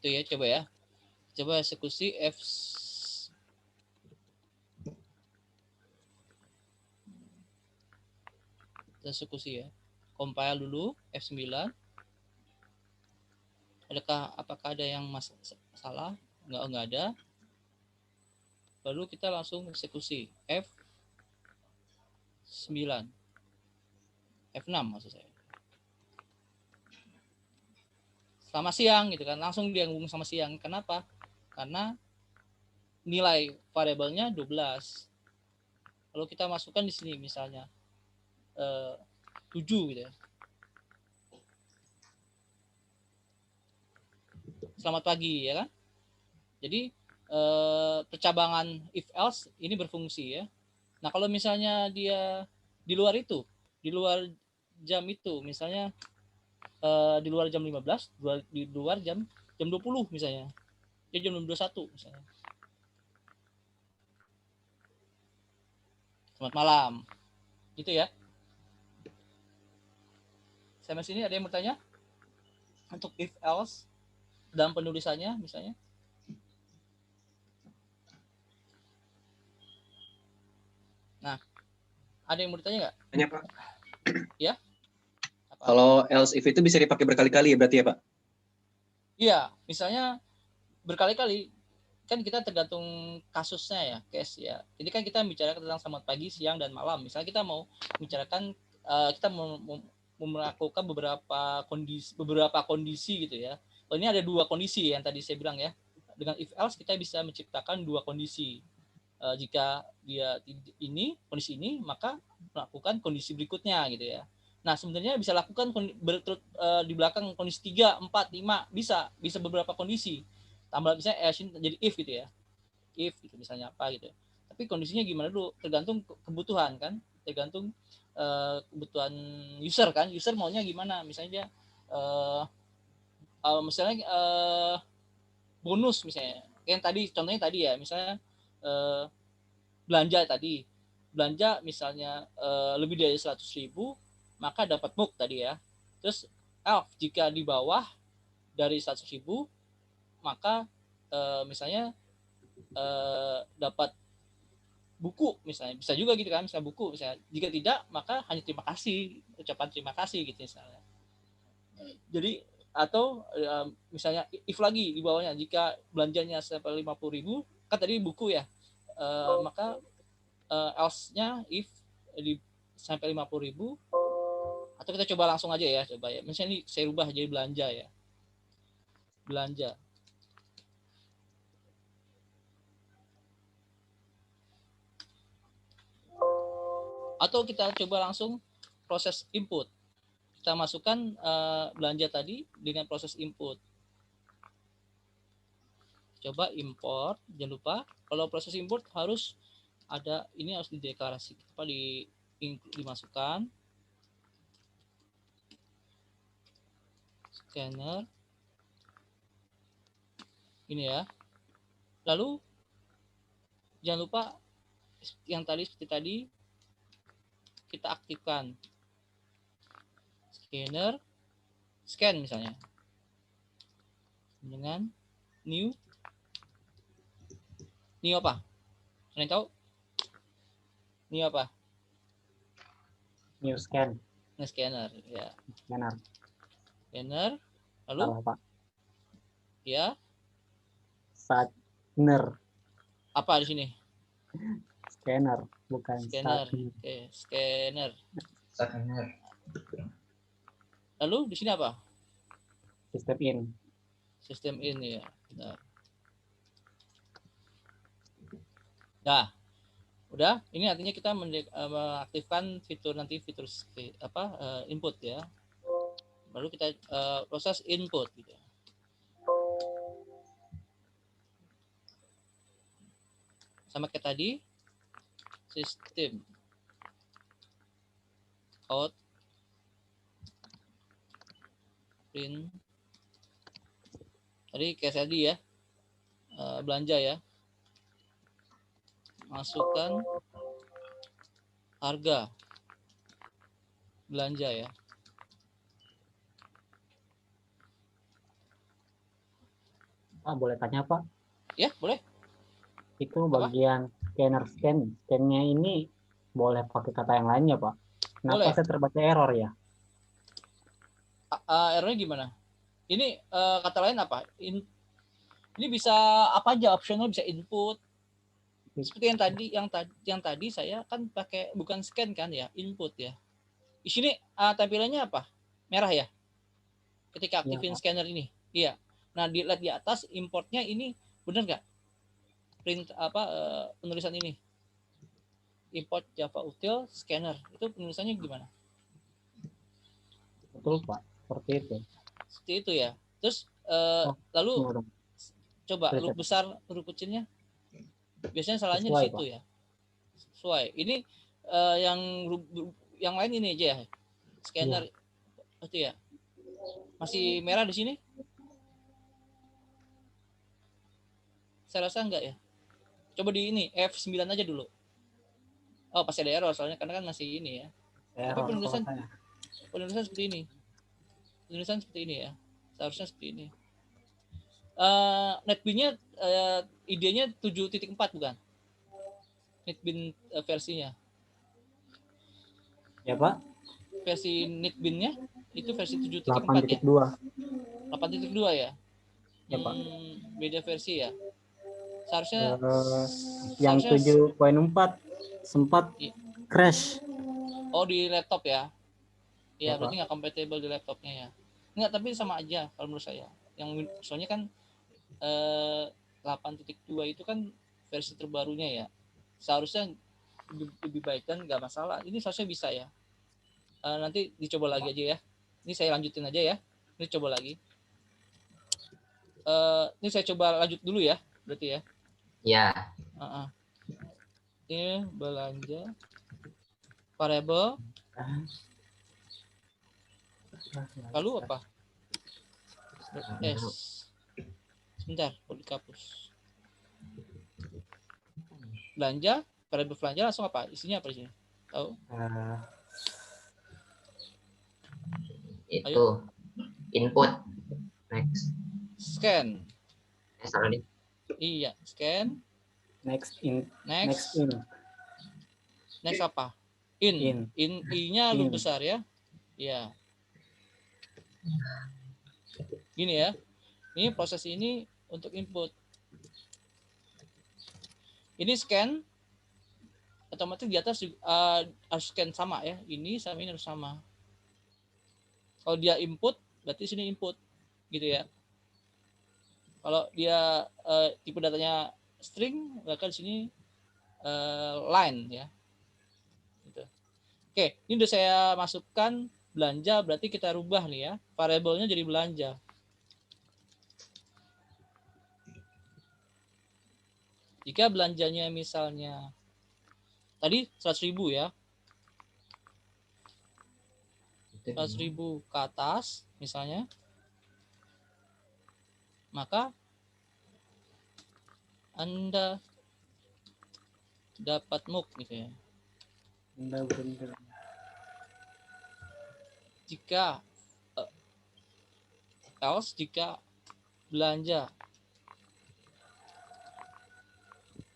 Itu ya, coba ya. Coba eksekusi F eksekusi ya. Compile dulu F9. Apakah ada yang salah? Enggak ada. Lalu kita langsung eksekusi F9. F6 maksud saya. Selamat siang gitu kan, langsung dia ngomong sama siang. Kenapa? Karena nilai variabelnya 12. Kalau kita masukkan di sini misalnya 7 gitu ya. Selamat pagi ya kan. Jadi percabangan if else ini berfungsi ya. Nah, kalau misalnya dia di luar itu, di luar jam itu, misalnya di luar jam 15, di luar jam 20 misalnya. Ya jam 21 misalnya. Selamat malam. Gitu ya. Sampai sini ada yang bertanya? Untuk if else dalam penulisannya misalnya. Nah, ada yang bertanya nggak? Tanya Pak. Ya. Apa? Kalau else if itu bisa dipakai berkali-kali ya berarti ya Pak? Iya, misalnya berkali-kali. Kan kita tergantung kasusnya ya, case ya. Jadi kan kita bicara tentang selamat pagi, siang, dan malam. Misalnya kita mau bicarakan, kita mau melakukan beberapa kondisi gitu ya. Oh, ini ada 2 kondisi yang tadi saya bilang ya. Dengan if else kita bisa menciptakan 2 kondisi. Jika dia kondisi ini, maka melakukan kondisi berikutnya gitu ya. Nah, sebenarnya bisa lakukan di belakang kondisi 3, 4, 5, bisa beberapa kondisi. Tambah misalnya jadi if gitu ya. If gitu misalnya apa gitu. Tapi Tapi kondisinya gimana dulu? Tergantung kebutuhan kan, tergantung kebutuhan user kan. User maunya gimana? Misalnya dia misalnya bonus misalnya. Yang tadi contohnya tadi ya, misalnya belanja misalnya lebih dari 100.000 maka dapat MOOC tadi ya. Terus jika di bawah dari 100.000 maka misalnya dapat buku misalnya, bisa juga gitu kan, misalnya buku misalnya. Jika tidak maka hanya terima kasih, ucapan terima kasih gitu misalnya. Jadi atau misalnya if lagi di bawahnya, jika belanjanya sampai 50.000 kan tadi buku ya, maka else-nya if sampai 50.000, atau kita coba langsung aja ya, coba ya. Misalnya ini saya rubah jadi belanja ya. Belanja. Atau kita coba langsung proses input. Kita masukkan belanja tadi dengan proses input. Coba import, jangan lupa kalau proses import harus ada, ini harus dideklarasikan, dimasukkan scanner ini ya. Lalu jangan lupa yang tadi seperti tadi kita aktifkan scanner, scan misalnya dengan new apa? Kalian tahu? New apa? New scan. New scanner ya. Scanner. Scanner. Lalu? Salah, Pak. Ya. Scanner. Apa di sini? Scanner, bukan scanner. Oke, scanner. Scanner. Lalu di sini apa? System in. System in ya. Benar. Nah, udah. Ini artinya kita mengaktifkan fitur input ya. Baru kita proses input gitu. Sama kayak tadi, sistem out print tadi kayak tadi ya, belanja ya, masukkan harga belanja ya. Pak, boleh tanya Pak? Ya boleh. Itu bagian scanner scan-nya ini boleh pakai kata yang lainnya Pak? Kenapa boleh. Saya terbaca error ya? Errornya gimana? Ini kata lain apa? Ini bisa apa aja, optional bisa input. Seperti yang tadi saya kan pakai bukan scan kan ya, input ya. Di sini tampilannya apa? Merah ya. Ketika aktifin scanner ini. Iya. Nah, dilihat di atas importnya ini benar nggak? Print penulisan ini. Import Java Util scanner. Itu penulisannya gimana? Betul Pak, seperti itu. Seperti itu ya. Terus lalu coba huruf besar, huruf kecilnya. Biasanya salahnya di situ ya. Sesuai. Ini yang lain ini aja ya. Scanner itu ya. Masih merah di sini? Saya rasa enggak ya. Coba di ini F9 aja dulu. Oh, pasti ada error soalnya karena kan masih ini ya. Tapi penulisan seperti ini. Penulisan seperti ini ya. Seharusnya seperti ini. NetBeans-nya idenya 7.4 bukan? NetBeans versinya. Ya Pak. Versi NetBeans-nya itu versi 7.4 ya? 8.2. 8.2 ya? Ya Pak. Beda versi ya? Seharusnya yang 7.4 sempat crash. Oh, di laptop ya? Iya, berarti nggak compatible di laptopnya ya? Nggak, tapi sama aja kalau menurut saya. Yang soalnya kan 8.2 itu kan versi terbarunya ya. Seharusnya lebih baik kan nggak masalah. Ini seharusnya bisa ya. Nanti dicoba lagi aja ya. Ini saya lanjutin aja ya. Ini coba lagi. Ini saya coba lanjut dulu ya, berarti ya. Ya. Ini belanja variable. Lalu apa? Sebentar, perlu dihapus. Belanja, variable belanja langsung apa? Isinya apa di sini? Tahu? Itu Ayo. input. Next. Scan. Salah nih. Iya, scan. Next. Next apa? In. I-nya lu besar ya. Iya. Gini ya. Ini proses ini untuk input. Ini scan. Otomatis di atas harus scan sama ya. Ini sama ini harus sama. Kalau dia input, berarti sini input. Gitu ya. Kalau dia tipe datanya string, maka di sini line ya. Gitu. Oke, ini udah saya masukkan belanja, berarti kita rubah nih ya. Variabelnya jadi belanja. Jika belanjanya misalnya tadi 100.000 ya. 100.000 ke atas misalnya. Maka Anda dapat MOOC gitu ya. Jika else jika belanja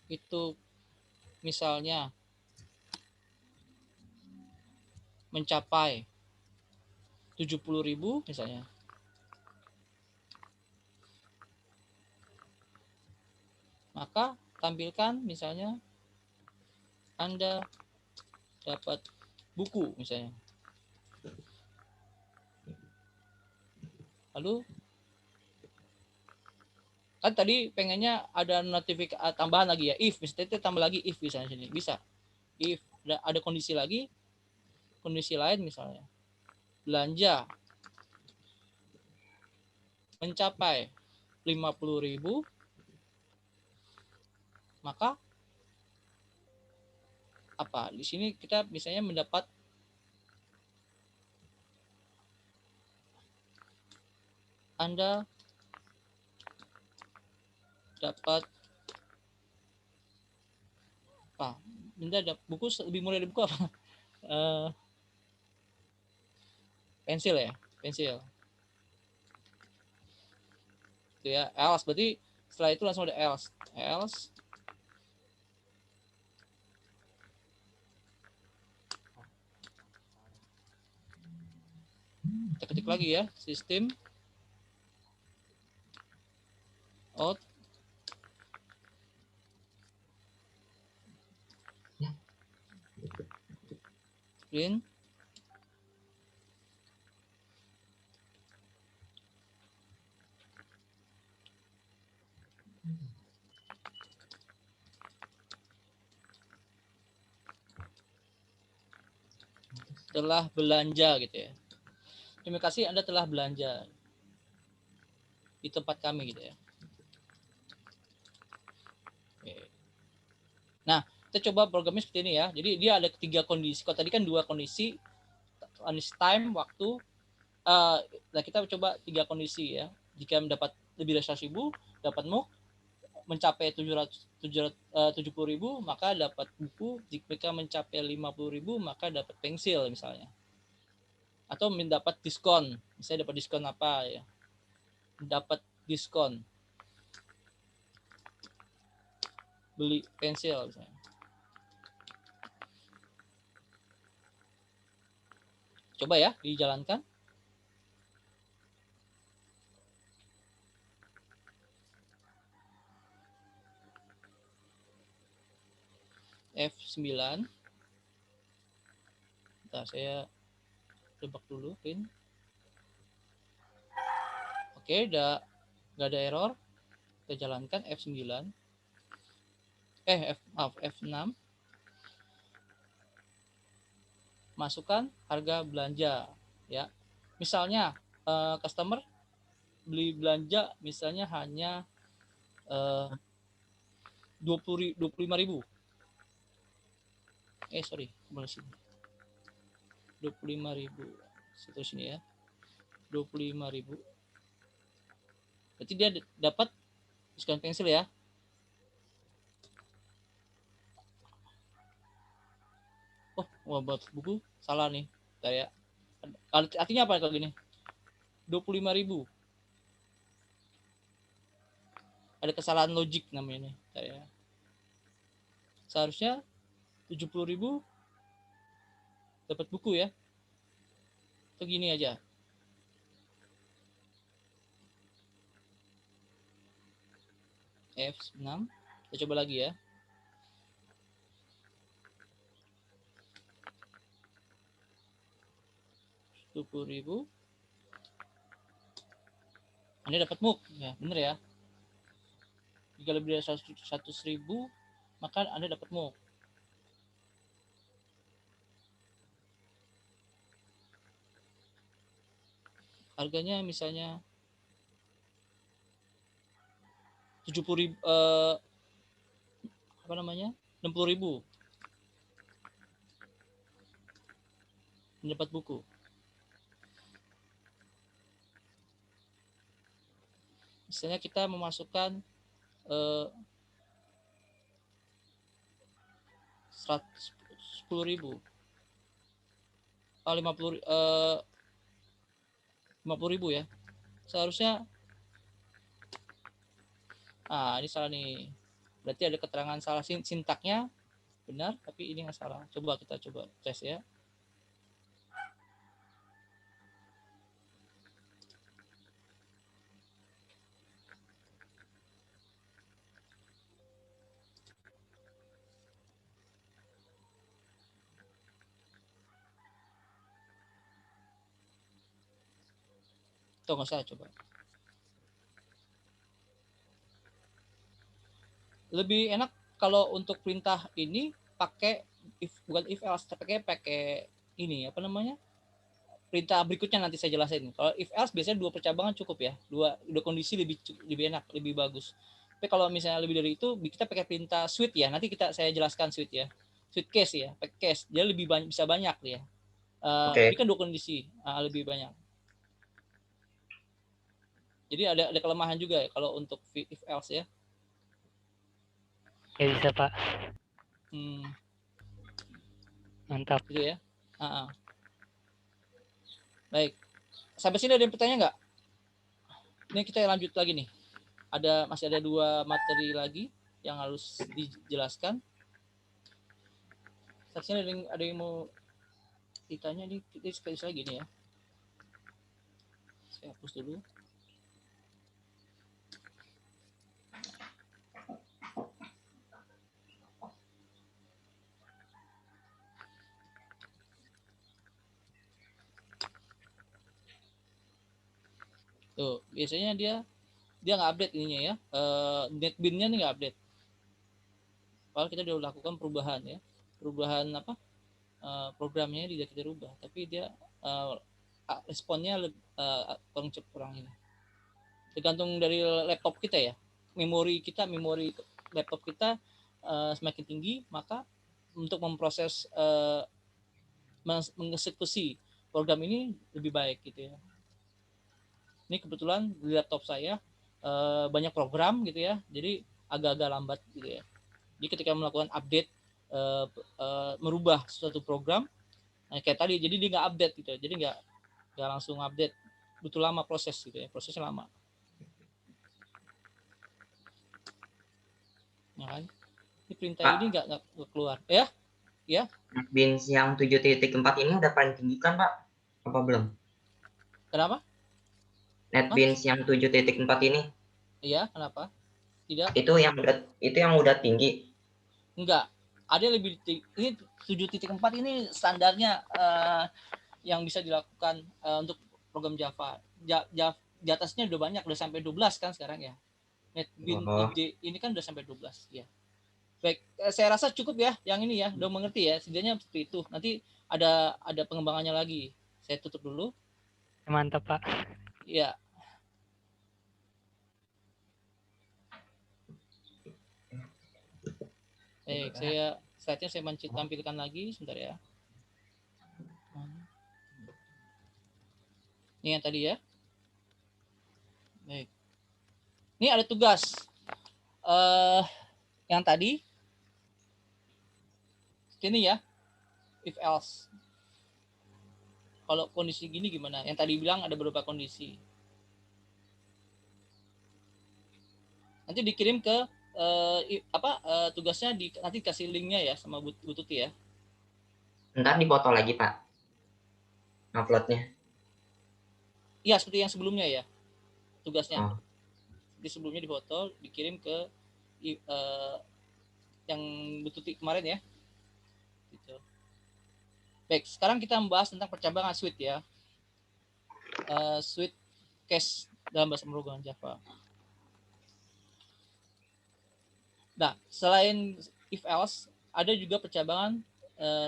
itu misalnya mencapai 70.000 misalnya, maka tampilkan misalnya Anda dapat buku misalnya. Lalu kan tadi pengennya ada notifikasi tambahan lagi ya, if misalnya tambah lagi if misalnya sini bisa. If ada kondisi lagi, kondisi lain misalnya belanja mencapai 50.000, maka apa? Di sini kita misalnya mendapat Anda dapat apa? Anda dapat buku lebih murah dari buku apa? Pensil ya, pensil. Itu ya, else berarti setelah itu langsung ada else. Kita ketik lagi ya, sistem out print telah belanja gitu ya. Terima kasih Anda telah belanja di tempat kami gitu ya. Oke. Nah, kita coba programnya seperti ini ya. Jadi dia ada ketiga kondisi. Kalau tadi kan dua kondisi, time, waktu. Nah kita coba tiga kondisi ya. Jika mendapat lebih dari 100.000, dapat MOOC. Mencapai 70.000, maka dapat buku. Jika mencapai 50.000, maka dapat pensil misalnya. Atau mendapat diskon. Misalnya dapat diskon apa ya? Dapat diskon beli pensil misalnya. Coba ya dijalankan. F9. Bentar, saya tebak dulu pin. Oke, udah nggak ada error. Kita jalankan F9. F6. Masukkan harga belanja ya. Misalnya customer beli belanja misalnya hanya 25.000. sorry, kembali sini. 25.000. Situ sini ya. 25.000. Berarti dia dapat diskon pensil ya. Oh, buat buku salah nih. Kayak artinya apa kalau gini? 25.000. Ada kesalahan logik namanya nih. Kayak seharusnya 70.000 dapat buku ya. Atau gini aja. F6. Kita coba lagi ya. Rp20.000. Anda dapat MOOC. Ya, bener ya. Jika lebih dari 100.000, maka Anda dapat MOOC. Harganya misalnya 70.000, 60.000 mendapat buku. Misalnya kita memasukkan 10.000, 50.000 ya. Seharusnya ini salah nih. Berarti ada keterangan salah, sintaknya benar tapi ini yang salah. Kita coba tes ya. Tuh nggak salah, coba. Lebih enak kalau untuk perintah ini pakai bukan if else, tapi pakai ini apa namanya? Perintah berikutnya nanti saya jelasin. Kalau if else biasanya 2 percabangan cukup ya. Dua kondisi lebih enak, lebih bagus. Tapi kalau misalnya lebih dari itu, kita pakai perintah switch ya. Nanti saya jelaskan switch ya. Switch case ya, pakai case. Dia lebih banyak, bisa banyak ya. Ini kan 2 kondisi, lebih banyak. Jadi ada kelemahan juga ya kalau untuk if else ya. Ya bisa Pak. Mantap. Gitu ya. Baik. Sampai sini ada yang bertanya nggak? Ini kita lanjut lagi nih. Masih ada 2 materi lagi yang harus dijelaskan. Seharusnya ada yang mau ditanya nih, kita sekali lagi nih ya. Saya hapus dulu. Tuh, biasanya dia nggak update ininya ya. NetBeans-nya nih nggak update. Padahal kita udah lakukan perubahan ya. Perubahan apa? Programnya tidak kita rubah, tapi dia responnya kurang ini. Tergantung dari laptop kita ya. Memori laptop kita semakin tinggi, maka untuk memproses mengeksekusi program ini lebih baik gitu ya. Ini kebetulan di laptop saya banyak program gitu ya, jadi agak-agak lambat gitu ya. Jadi ketika melakukan update, merubah suatu program, kayak tadi, jadi dia nggak update gitu, jadi nggak langsung update, butuh lama proses gitu ya, prosesnya lama. Ya kan? Ini perintah Pak, ini nggak keluar, ya? Ya. NetBeans yang 7.4 ini udah paling tinggi kan Pak? Apa belum? Kenapa? NetBeans yang 7.4 ini? Iya, kenapa? Tidak. Itu yang udah tinggi. Enggak. Ada lebih tinggi. Ini 7.4 ini standarnya yang bisa dilakukan untuk program Java. Di atasnya udah banyak, udah sampai 12 kan sekarang ya. NetBeans ini kan udah sampai 12 ya. Baik, saya rasa cukup ya yang ini ya, udah mengerti ya. Setidaknya seperti itu. Nanti ada pengembangannya lagi. Saya tutup dulu. Mantap Pak. Ya. Baik, Slide-nya saya tampilkan lagi sebentar ya. Ini yang tadi ya. Baik. Ini ada tugas. Yang tadi ini ya, if else. Kalau kondisi gini gimana? Yang tadi bilang ada beberapa kondisi. Nanti dikirim ke tugasnya nanti kasih linknya ya sama Bu Tuti ya. Ntar dipoto lagi Pak, uploadnya. Iya seperti yang sebelumnya ya, tugasnya. Di sebelumnya dipoto, dikirim ke yang Bu Tuti kemarin ya. Gitu. Baik, sekarang kita membahas tentang percabangan suite ya. Suite case dalam bahasa pemrograman Java. Nah, selain if else, ada juga percabangan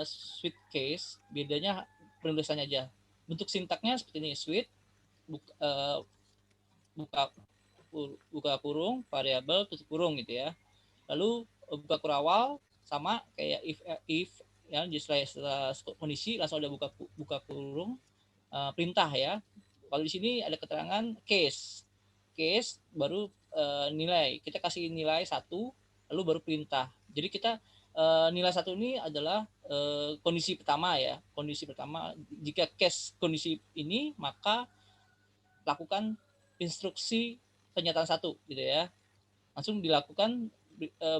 suite case, bedanya penulisannya aja. Bentuk sintaknya seperti ini, suite, buka kurung, variabel, tutup kurung gitu ya. Lalu buka kurawal sama kayak if ya, setelah kondisi langsung ada buka kurung, perintah ya. Kalau di sini ada keterangan case baru nilai, kita kasih nilai 1 lalu baru perintah. Jadi kita nilai 1 ini adalah kondisi pertama ya. Kondisi pertama, jika case kondisi ini maka lakukan instruksi pernyataan 1 gitu ya. Langsung dilakukan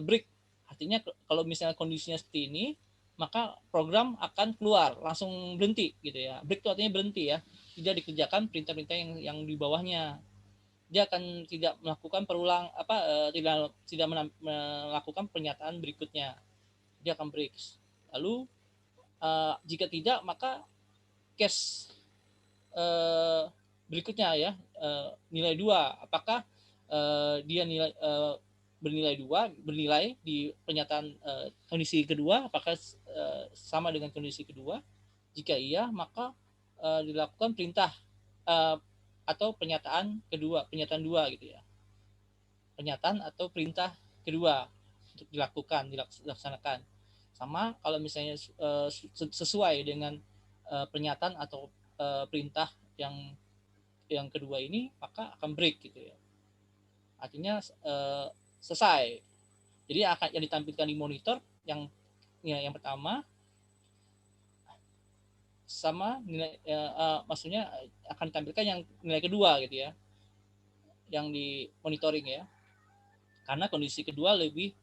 break. Artinya kalau misalnya kondisinya seperti ini, maka program akan keluar, langsung berhenti gitu ya. Break itu artinya berhenti ya. Tidak dikerjakan perintah-perintah yang di bawahnya. Dia akan tidak melakukan tidak melakukan pernyataan berikutnya. Dia akan break. Lalu jika tidak maka case berikutnya ya, nilai 2, apakah dia bernilai 2, bernilai di pernyataan kondisi kedua, apakah sama dengan kondisi kedua. Jika iya maka dilakukan perintah atau pernyataan kedua, pernyataan 2 gitu ya. Pernyataan atau perintah kedua untuk dilaksanakan. Sama kalau misalnya sesuai dengan pernyataan atau perintah yang kedua ini, maka akan break gitu ya. Artinya selesai. Jadi akan yang ditampilkan di monitor yang pertama sama nilai maksudnya akan ditampilkan yang nilai kedua gitu ya, yang di monitoring ya, karena kondisi kedua lebih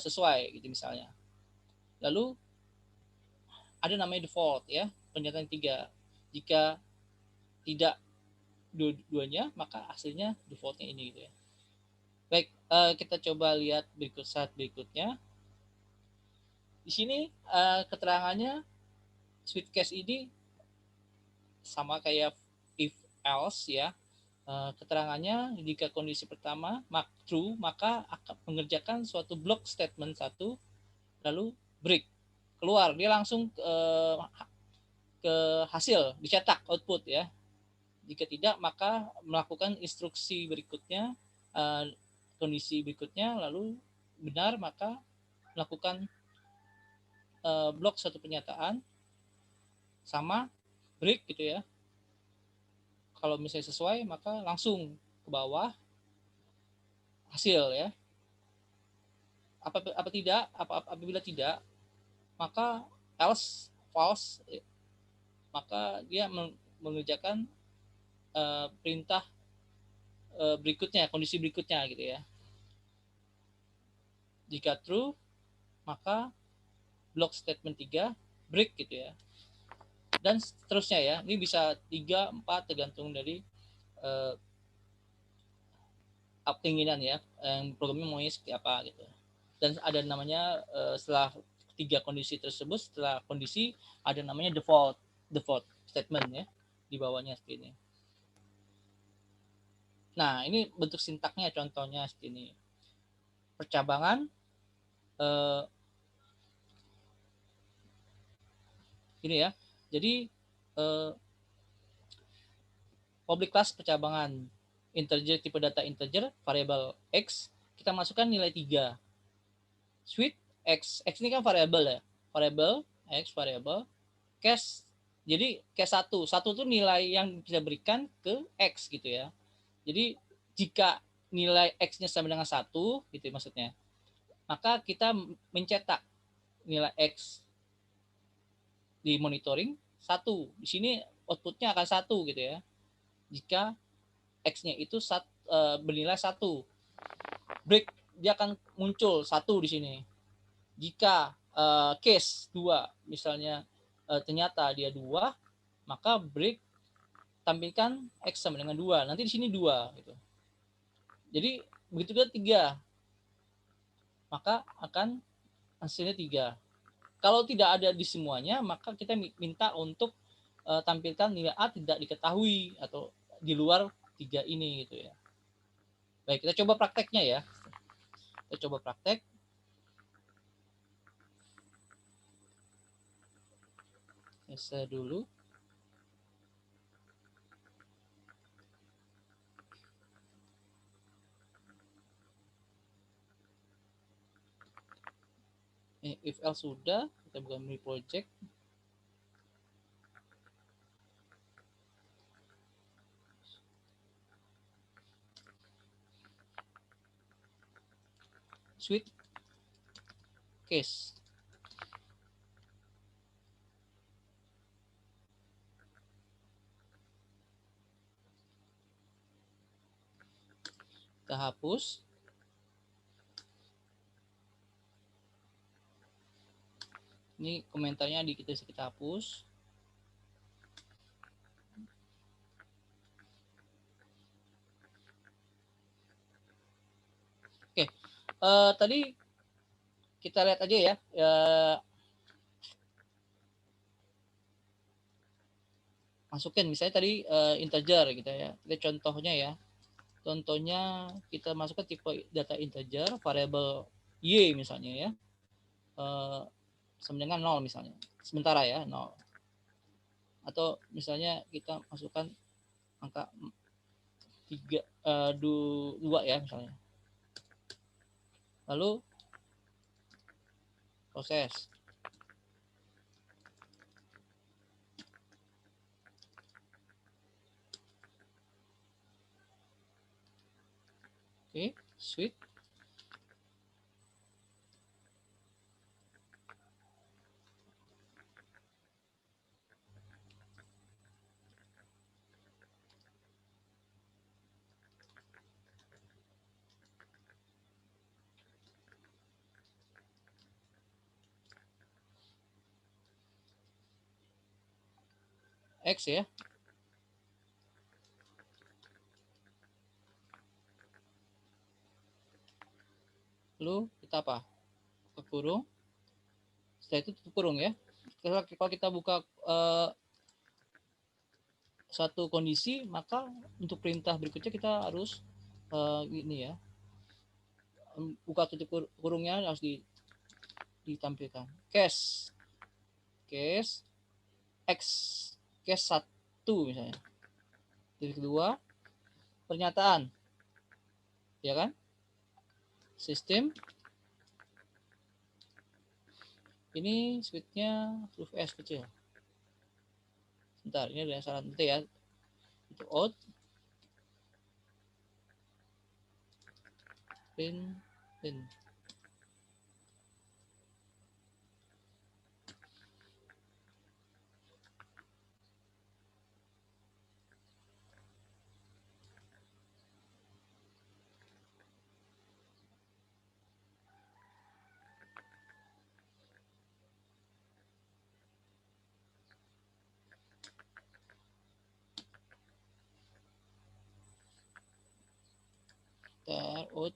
sesuai gitu misalnya. Lalu ada namanya default ya, pernyataan 3. Jika tidak dua-duanya maka hasilnya defaultnya ini gitu ya. Baik, kita coba lihat saat berikutnya. Di sini keterangannya suite case ini sama kayak if else ya. Keterangannya jika kondisi pertama true maka akan mengerjakan suatu block statement 1 lalu break, keluar dia langsung ke hasil, dicetak output ya. Jika tidak maka melakukan instruksi berikutnya, kondisi berikutnya, lalu benar maka melakukan blok satu pernyataan sama break gitu ya. Kalau misalnya sesuai maka langsung ke bawah hasil ya. Apabila tidak maka else false, maka dia mengerjakan perintah berikutnya, kondisi berikutnya gitu ya. Jika true maka block statement 3 break gitu ya. Dan seterusnya ya. Ini bisa 3, 4 tergantung dari keinginan ya, programnya maunya seperti apa gitu. Dan ada namanya setelah 3 kondisi tersebut, setelah kondisi ada namanya default statement ya, di bawahnya seperti ini. Nah, ini bentuk sintaknya contohnya seperti ini. Percabangan ini ya. Jadi public class percabangan integer, tipe data integer, variabel x, kita masukkan nilai 3. Suite X ini kan variabel ya, variabel X variabel case. Jadi case 1 tuh nilai yang bisa berikan ke X gitu ya. Jadi jika nilai X-nya sama dengan 1 gitu maksudnya, maka kita mencetak nilai X di monitoring 1. Di sini outputnya akan 1 gitu ya. Jika X-nya itu bernilai 1. Break dia akan muncul 1 di sini. Jika case 2 misalnya ternyata dia 2, maka break tampilkan X sama dengan 2. Nanti di sini 2 gitu. Jadi begitu juga 3, maka akan hasilnya 3. Kalau tidak ada di semuanya, maka kita minta untuk tampilkan nilai A tidak diketahui atau di luar 3 ini gitu ya. Baik, kita coba prakteknya ya. Kita coba praktek. Saya dulu. If else sudah, kita buka new project. Switch case. Kita hapus. Ini komentarnya kita hapus. Oke, tadi kita lihat aja ya. Masukin misalnya tadi integer gitu ya. Kita contohnya ya. Contohnya kita masukkan tipe data integer, variabel y misalnya ya. Sama dengan 0 misalnya. Sementara ya, 0. Atau misalnya kita masukkan angka 2 ya misalnya. Lalu proses. Oke, switch. X ya. Lalu kita apa? Ke kurung. Setelah itu tutup kurung ya. Kalau kita buka satu kondisi, maka untuk perintah berikutnya kita harus ini ya. Buka tutup kurungnya harus ditampilkan. Case X, case 1 misalnya. Titik 2, pernyataan. Ya kan? Sistem. Ini switch-nya huruf S kecil. Bentar, ini ada salah nanti ya. Itu out. Print. Out.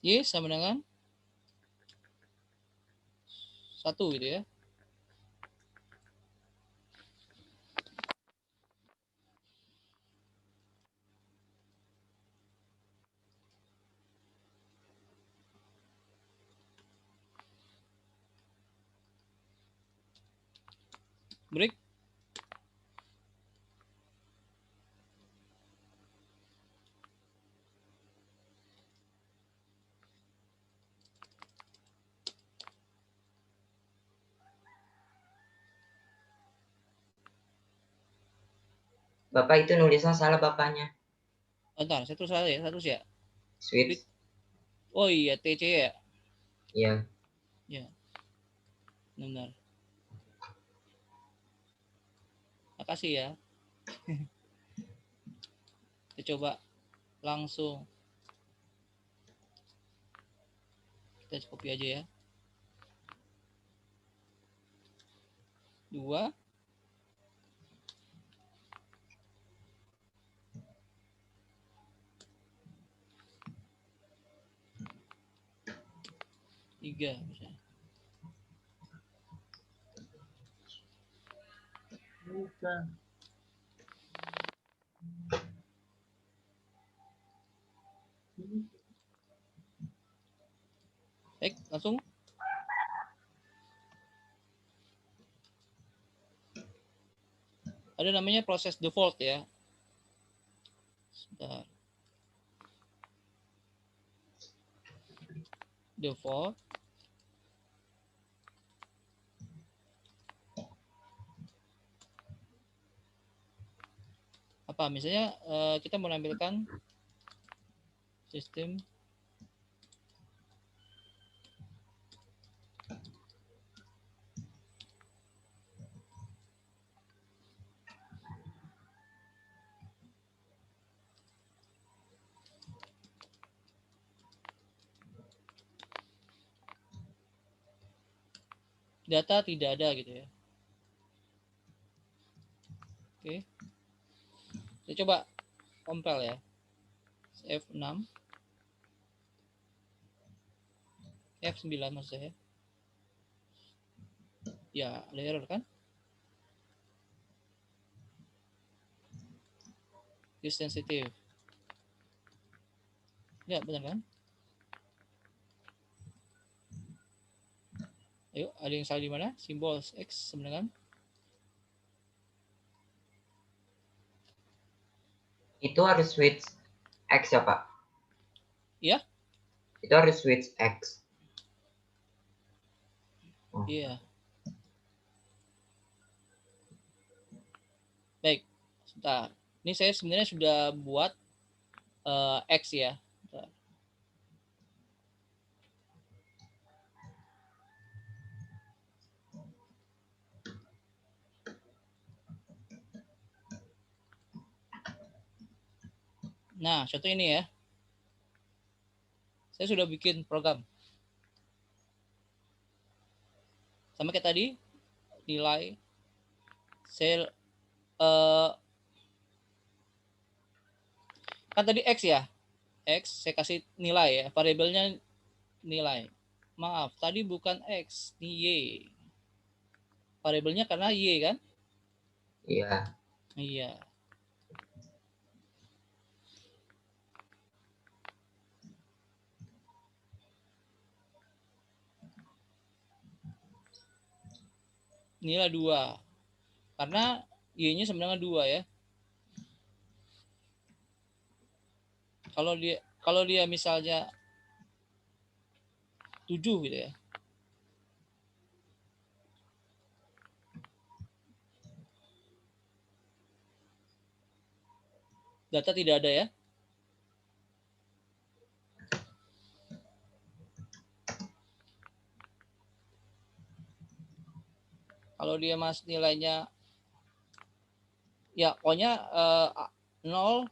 Y sama dengan 1 gitu ya. Break. Bapak itu nulisnya salah bapaknya. Bentar, satu salah ya, satu ya. Switch. Oh iya, TC ya. Iya. Ya. Benar. Makasih ya. Kita coba langsung. Kita copy aja ya. 2. Tiga misalnya. Bukan. Baik, langsung. Ada namanya proses default ya. Sebentar. Default. Apa misalnya kita menampilkan sistem data tidak ada gitu ya. Oke. Kita coba compile ya. F6. F9 maksud saya. Ya, ada error kan? Is sensitive. Ya, benar kan? Ayo, ada yang salah di mana? Simbol X sebenarnya kan? Itu harus switch X ya, Pak? Iya. Itu harus switch X. Oh. Iya. Baik, sebentar. Ini saya sebenarnya sudah buat X ya. Bentar. Nah, contoh ini ya. Saya sudah bikin program. Sama kayak tadi, nilai saya kan tadi X ya. X saya kasih nilai ya, variabelnya nilai. Maaf, tadi bukan X, ini Y. Variabelnya karena Y kan? Iya. Iya. Nilai 2. Karena Y-nya sebenarnya 2 ya. Kalau dia misalnya 7 gitu ya. Data tidak ada ya. Kalau dia nilainya ya pokoknya 0,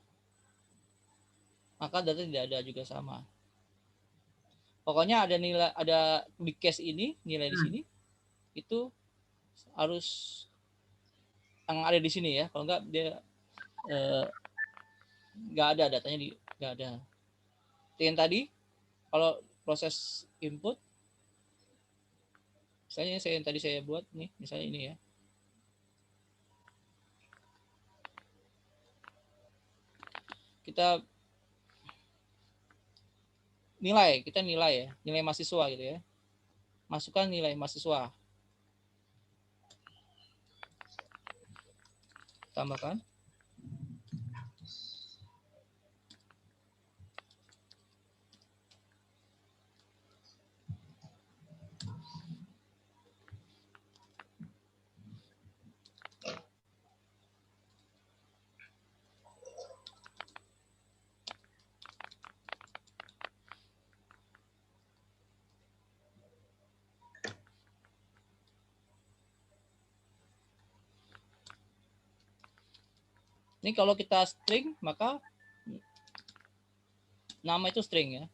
maka data tidak ada juga sama. Pokoknya ada nilai, ada big case ini, nilai di sini itu harus yang ada di sini ya. Kalau enggak dia nggak ada datanya, nggak ada. Yang tadi kalau proses input, misalnya yang tadi saya buat nih, misalnya ini ya. Kita nilai ya, nilai mahasiswa gitu ya. Masukkan nilai mahasiswa. Tambahkan. Ini kalau kita string, maka nama itu string ya.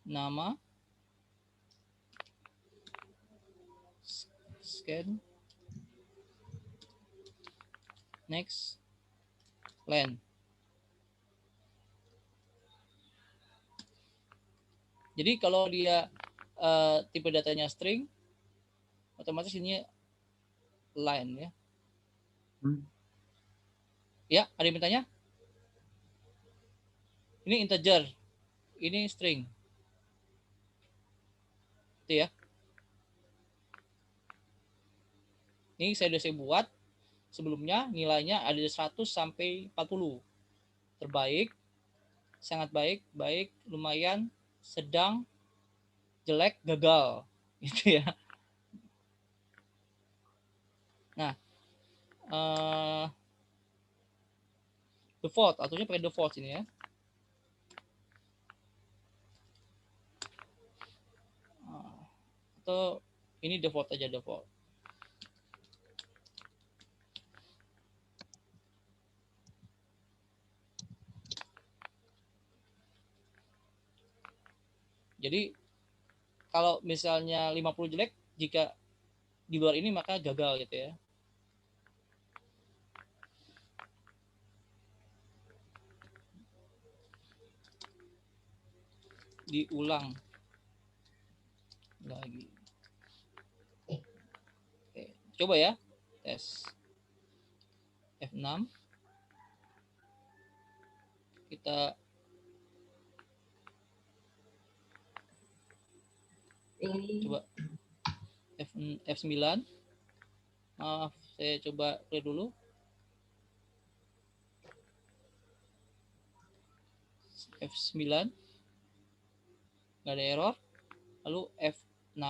Nama, scan, next, len. Jadi kalau dia tipe datanya string, otomatis ini line ya. Ya, ada yang bertanya? Ini integer, ini string. Itu ya. Ini saya buat sebelumnya nilainya ada 100 sampai 40. Terbaik, sangat baik, baik, lumayan, sedang, jelek, gagal. Gitu ya. Nah, default, artinya pakai default ini ya. Atau ini default aja, default. Jadi kalau misalnya 50 jelek, jika di luar ini maka gagal gitu ya. Diulang lagi. Oke, coba ya, tes F6. Kita coba F9. Maaf, saya coba clear dulu. F9. Nggak ada error. Lalu F6.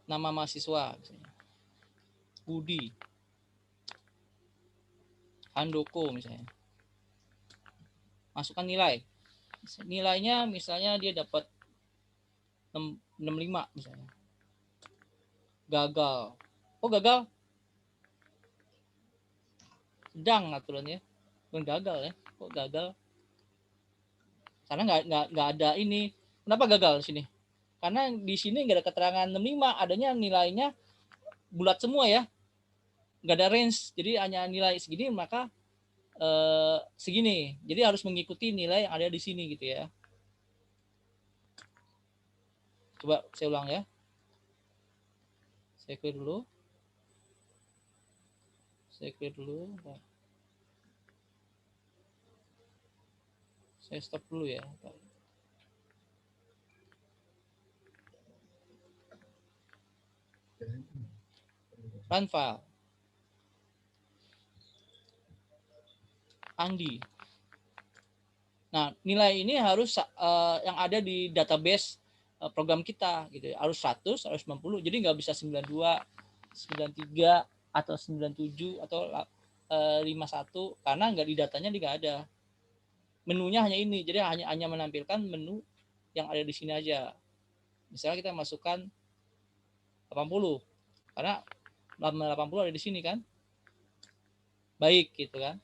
Nama mahasiswa misalnya. Budi. Handoko misalnya. Masukkan nilai. Nilainya misalnya dia dapat 65 misalnya. Gagal. Oh gagal? Sedang aturannya. Bukan gagal ya. Kok gagal? Karena nggak ada ini. Kenapa gagal di sini? Karena di sini nggak ada keterangan 65, adanya nilainya bulat semua ya. Nggak ada range. Jadi hanya nilai segini maka segini. Jadi harus mengikuti nilai yang ada di sini gitu ya. Coba saya ulang ya. Saya clear dulu. Saya stop dulu ya. Run file. Andi. Nah, nilai ini harus yang ada di database program kita gitu ya. Harus 100, harus 90. Jadi nggak bisa 92, 93 atau 97 atau 51 karena nggak di datanya nggak ada. Menunya hanya ini. Jadi hanya menampilkan menu yang ada di sini aja. Misalnya kita masukkan 80 karena 80 ada di sini kan. Baik gitu kan.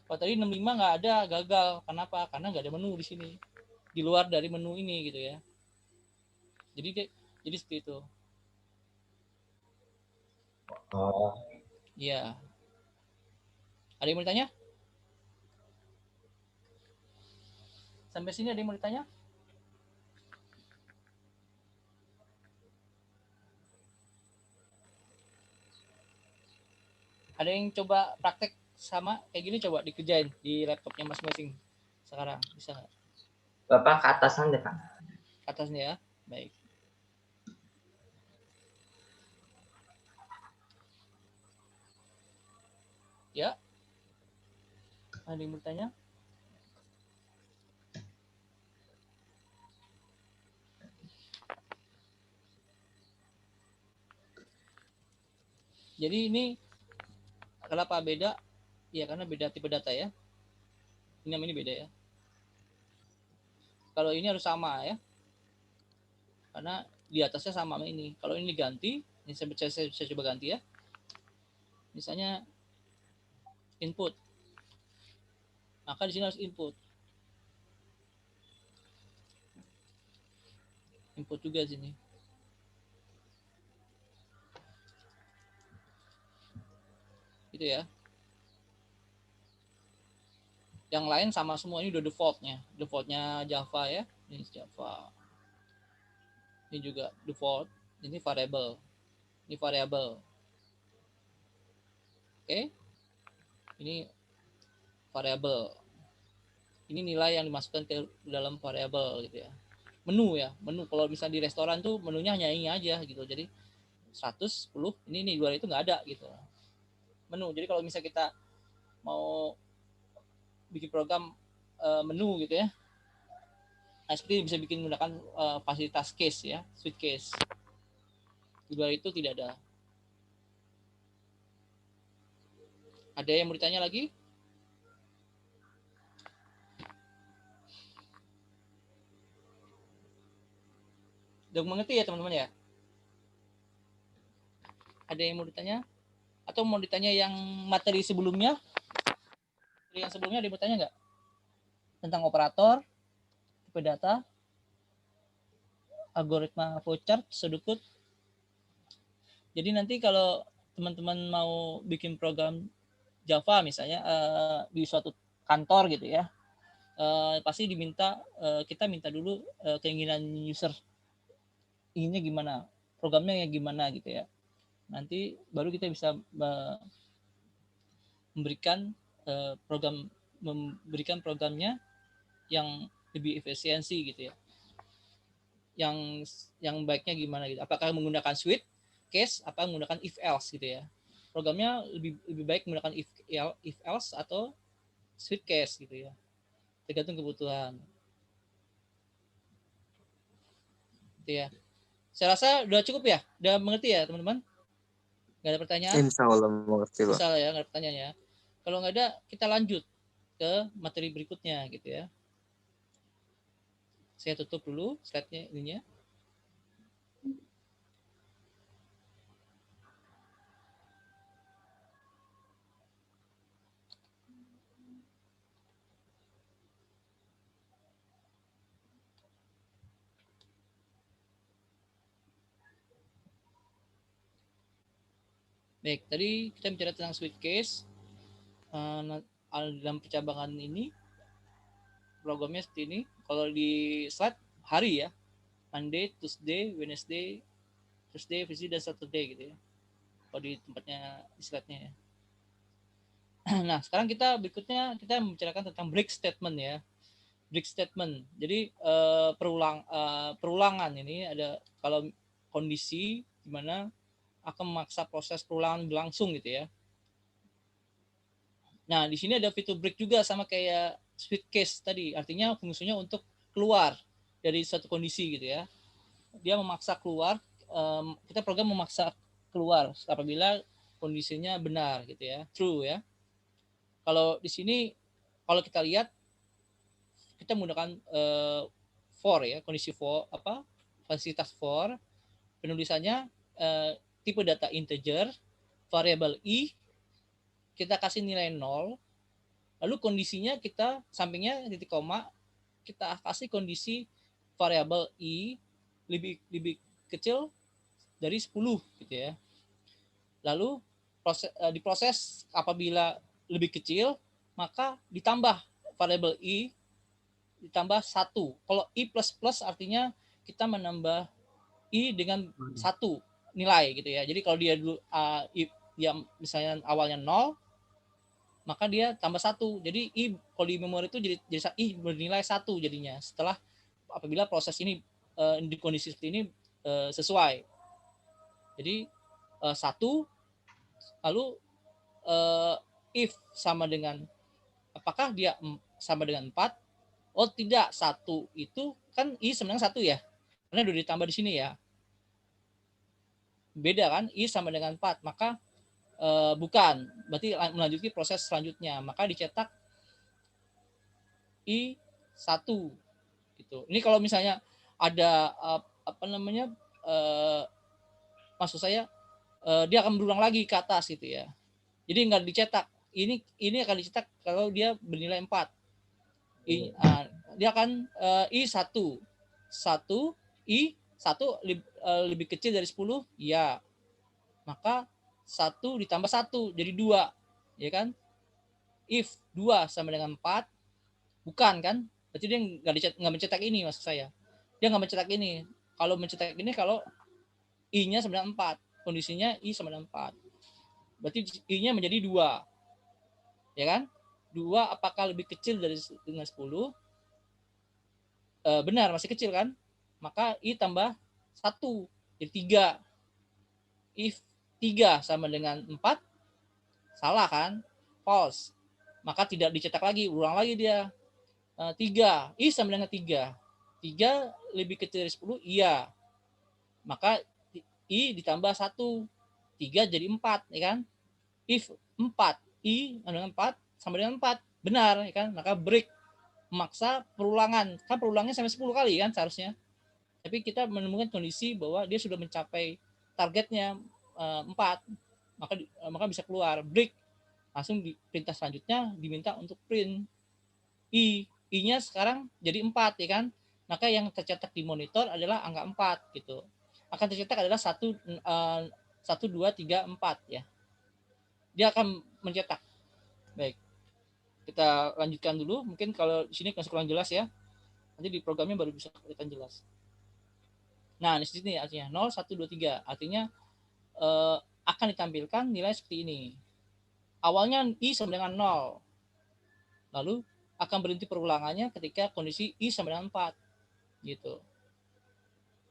Kalau tadi 65 nggak ada, gagal. Kenapa? Karena nggak ada menu di sini. Di luar dari menu ini gitu ya. Jadi seperti itu. Oh. Iya. Ada yang mau ditanya? Sampai sini ada yang mau ditanya? Ada yang coba praktek sama kayak gini, coba dikerjain di laptopnya masing-masing sekarang, bisa nggak? Bapak ke atasan deh Pak. Atasnya ya, baik. Ya, ada yang bertanya? Jadi ini kenapa beda? Ya karena beda tipe data ya. Ini sama ini beda ya. Kalau ini harus sama ya. Karena di atasnya sama ini. Kalau ini diganti, ini saya coba ganti ya. Misalnya input. Maka di sini harus input. Input juga di sini. Gitu ya. Yang lain sama semua, ini udah defaultnya. Defaultnya Java ya. Ini Java. Ini juga default. Ini variable. Ini variable. Oke. Ini variable. Ini nilai yang dimasukkan ke dalam variable gitu ya. Menu ya. Menu kalau misalnya di restoran tuh menunya hanya ini aja gitu. Jadi 110 ini luar itu nggak ada gitu. Menu. Jadi kalau misalnya kita mau bikin program menu gitu ya. Nah, seperti bisa bikin menggunakan fasilitas case ya, switch case. Di luar itu tidak ada. Ada yang mau ditanya lagi? Udah mengerti ya teman-teman ya? Ada yang mau ditanya? Atau mau ditanya yang materi sebelumnya? Yang sebelumnya ada yang mau tanya nggak? Tentang operator, tipe data, algoritma flowchart, pseudocode. Jadi nanti kalau teman-teman mau bikin program Java misalnya di suatu kantor gitu ya, pasti diminta kita minta dulu keinginan user, inginnya gimana, programnya yang gimana gitu ya. Nanti baru kita bisa memberikan programnya yang lebih efisiensi gitu ya. Yang baiknya gimana gitu. Apakah menggunakan switch case, apa menggunakan if else gitu ya. Programnya lebih baik menggunakan if else atau switch case gitu ya. Tergantung kebutuhan. Gitu ya. Saya rasa udah cukup ya? Udah mengerti ya, teman-teman? Nggak ada pertanyaan? Insya Allah mengerti, Pak. Insya Allah ya, nggak ada pertanyaan ya. Kalau nggak ada, kita lanjut ke materi berikutnya gitu ya. Saya tutup dulu slide-nya ininya. Baik, tadi kita bicara tentang switch case. Dalam percabangan ini, programnya seperti ini. Kalau di slide, hari ya. Monday, Tuesday, Wednesday, Thursday, Friday, dan Saturday gitu ya. Kalau di tempatnya, di slide-nya ya. Nah, sekarang berikutnya kita membicarakan tentang break statement ya. Break statement. Jadi perulangan ini ada kalau kondisi di mana akan memaksa proses perulangan berlangsung gitu ya. Nah, di sini ada fitur break juga sama kayak switch case tadi. Artinya fungsinya untuk keluar dari suatu kondisi gitu ya. Dia memaksa keluar, kita program memaksa keluar apabila kondisinya benar gitu ya, true ya. Kalau di sini kalau kita lihat kita menggunakan for ya, kondisi for apa? Fasilitas for. Penulisannya tipe data integer, variable i, kita kasih nilai 0, lalu kondisinya kita sampingnya titik koma, kita kasih kondisi variabel i lebih kecil dari 10 gitu ya. Lalu diproses apabila lebih kecil, maka ditambah variabel i ditambah 1. Kalau i plus artinya kita menambah i dengan 1 nilai gitu ya. Jadi kalau dia dulu dia misalnya awalnya 0, maka dia tambah 1. Jadi I kalau di memori itu jadi I bernilai 1 jadinya setelah apabila proses ini di kondisi seperti ini sesuai. Jadi 1, lalu if sama dengan, apakah dia sama dengan 4? Oh tidak, 1 itu kan I sama dengan 1 ya, karena udah ditambah di sini ya. Beda kan, I sama dengan 4, maka bukan, berarti melanjutkan proses selanjutnya, maka dicetak I1 gitu. Ini kalau misalnya ada apa namanya, maksud saya dia akan berulang lagi ke atas gitu ya. Jadi nggak dicetak. Ini akan dicetak kalau dia bernilai 4. Dia akan I1. 1 I1 lebih kecil dari 10, ya. Maka 1 ditambah 1 jadi 2, ya kan? If 2 sama dengan 4, bukan kan? Berarti dia nggak mencetak ini, maksud saya. Dia nggak mencetak ini. Kalau mencetak ini kalau I-nya sama dengan 4. Kondisinya I sama dengan 4. Berarti I-nya menjadi 2. Ya kan? 2 apakah lebih kecil dengan 10? Benar, masih kecil kan? Maka I tambah 1 jadi 3. If 3 sama dengan 4, salah kan? False. Maka tidak dicetak lagi, ulang lagi dia. 3, I sama dengan 3. 3 lebih kecil dari 10, iya. Maka I ditambah 1. 3 jadi 4, ya kan? If 4, I dengan 4 sama dengan 4, benar, ya kan? Maka break, memaksa perulangan. Kan perulangnya sampai 10 kali kan seharusnya. Tapi kita menemukan kondisi bahwa dia sudah mencapai targetnya 4, maka bisa keluar. Break, langsung di perintah selanjutnya diminta untuk print I-nya sekarang jadi 4, ya kan? Maka yang tercetak di monitor adalah angka 4 gitu. Akan tercetak adalah 1 2 3 4 ya. Dia akan mencetak. Baik. Kita lanjutkan dulu. Mungkin kalau di sini masih kurang jelas ya. Nanti di programnya baru bisa kelihatan jelas. Nah, di sini artinya 0 1 2 3. Artinya akan ditampilkan nilai seperti ini. Awalnya I sama dengan 0. Lalu akan berhenti perulangannya ketika kondisi I sama dengan 4. Gitu.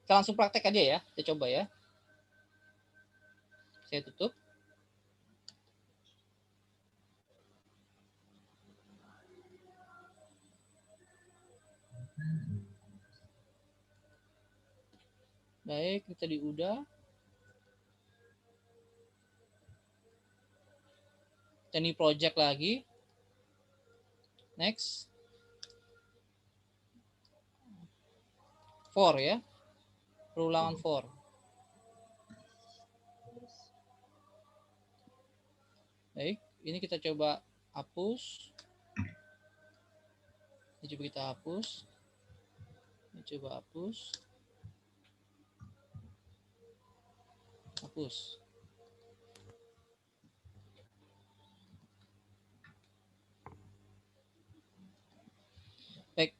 Kita langsung praktek aja ya. Kita coba ya. Saya tutup. Baik, kita tadi udah. Ini project lagi. Next. 4 ya. Perulangan 4. Baik, ini kita coba hapus. Ini coba kita hapus. Ini coba hapus. Hapus. Baik,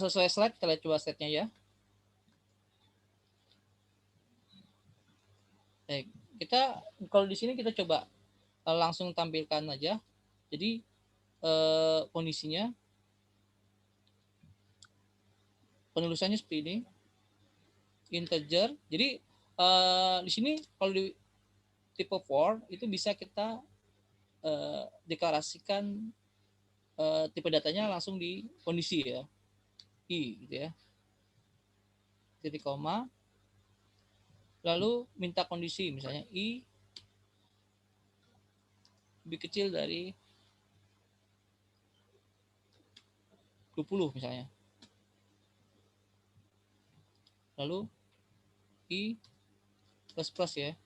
sesuai slide, kita lihat coba slide-nya ya. Baik, kita kalau di sini kita coba langsung tampilkan aja. Jadi kondisinya penulisannya seperti ini, integer. Jadi di sini kalau di tipe for itu bisa kita deklarasikan tipe datanya langsung di kondisi ya, I gitu ya, titik koma, lalu minta kondisi misalnya I lebih kecil dari 20 misalnya, lalu I plus ya.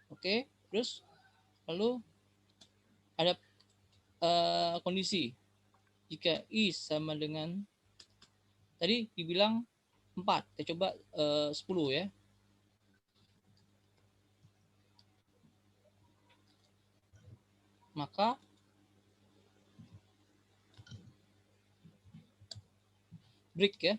Oke, terus lalu ada kondisi jika I sama dengan tadi dibilang 4, kita coba 10 ya. Maka break ya.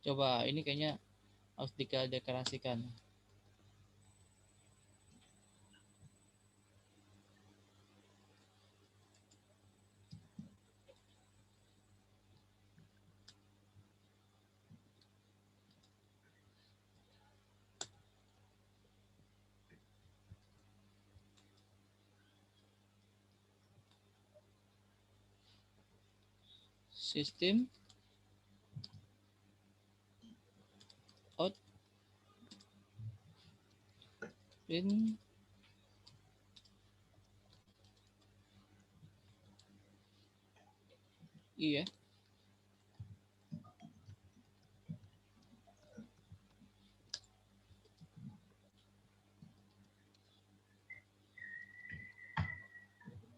Coba ini kayaknya harus dideklarasikan. Sistem out in iya.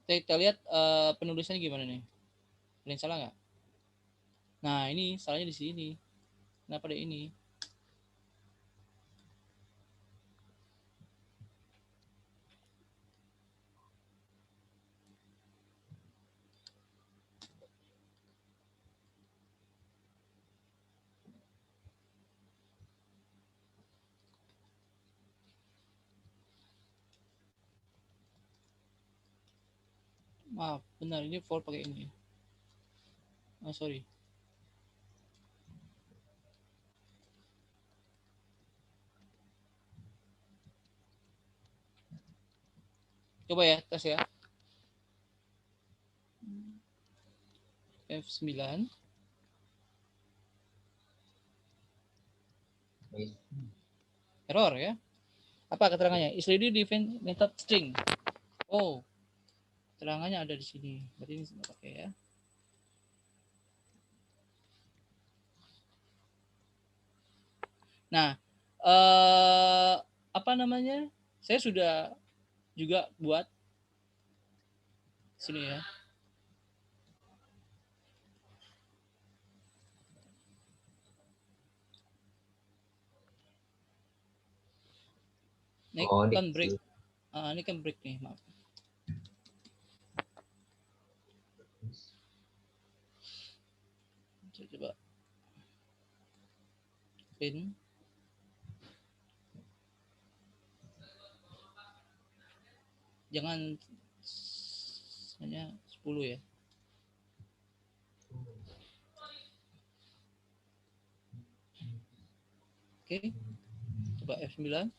Kita lihat penulisannya gimana nih? Ada yang salah nggak? Nah ini salahnya di sini. Kenapa ada ini? Maaf, benar ini for pakai ini. Oh, sorry. Coba ya, tes ya. F9. Error ya. Apa keterangannya? Is ready define method string. Oh, keterangannya ada di sini. Berarti ini sudah pakai ya. Nah, apa namanya? Saya sudah juga buat sini ya. Ini kan break. Ini kan break nih, maaf. Coba. Pin. Jangan hanya 10 ya. Oke. Coba F9.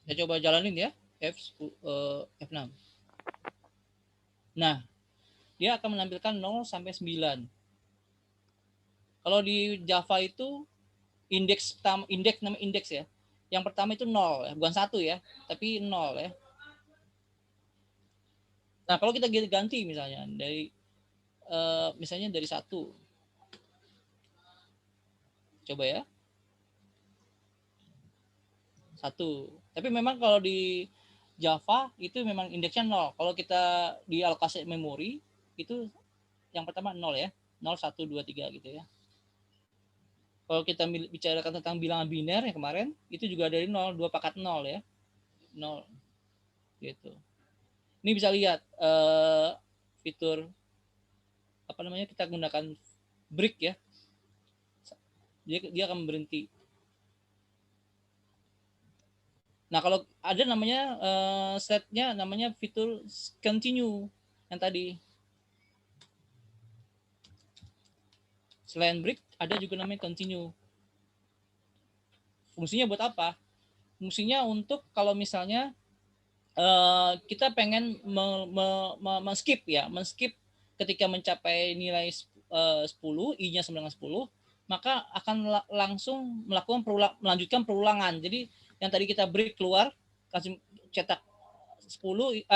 Saya coba jalanin ya. F6. Nah, dia akan menampilkan 0 sampai 9. Kalau di Java itu indeks nama indeks ya. Yang pertama itu 0 ya, bukan 1 ya, tapi 0 ya. Nah, kalau kita ganti misalnya dari misalnya dari 1. Coba ya. 1. Tapi memang kalau di Java itu memang indeksnya 0. Kalau kita di alokasi memori itu yang pertama 0 ya. 0, 1, 2, 3 gitu ya. Kalau kita bicarakan tentang bilangan biner yang kemarin, itu juga dari 0, 2 pangkat 0 ya. 0. Gitu. Ini bisa lihat fitur apa namanya, kita gunakan break ya. Dia akan berhenti. Nah, kalau ada namanya setnya namanya fitur continue yang tadi. Selain break, ada juga namanya continue. Fungsinya buat apa? Fungsinya untuk kalau misalnya kita pengen men-skip ya, men-skip ketika mencapai nilai 10, I-nya sama dengan 10, maka akan langsung melanjutkan perulangan. Jadi yang tadi kita break keluar, langsung cetak 9,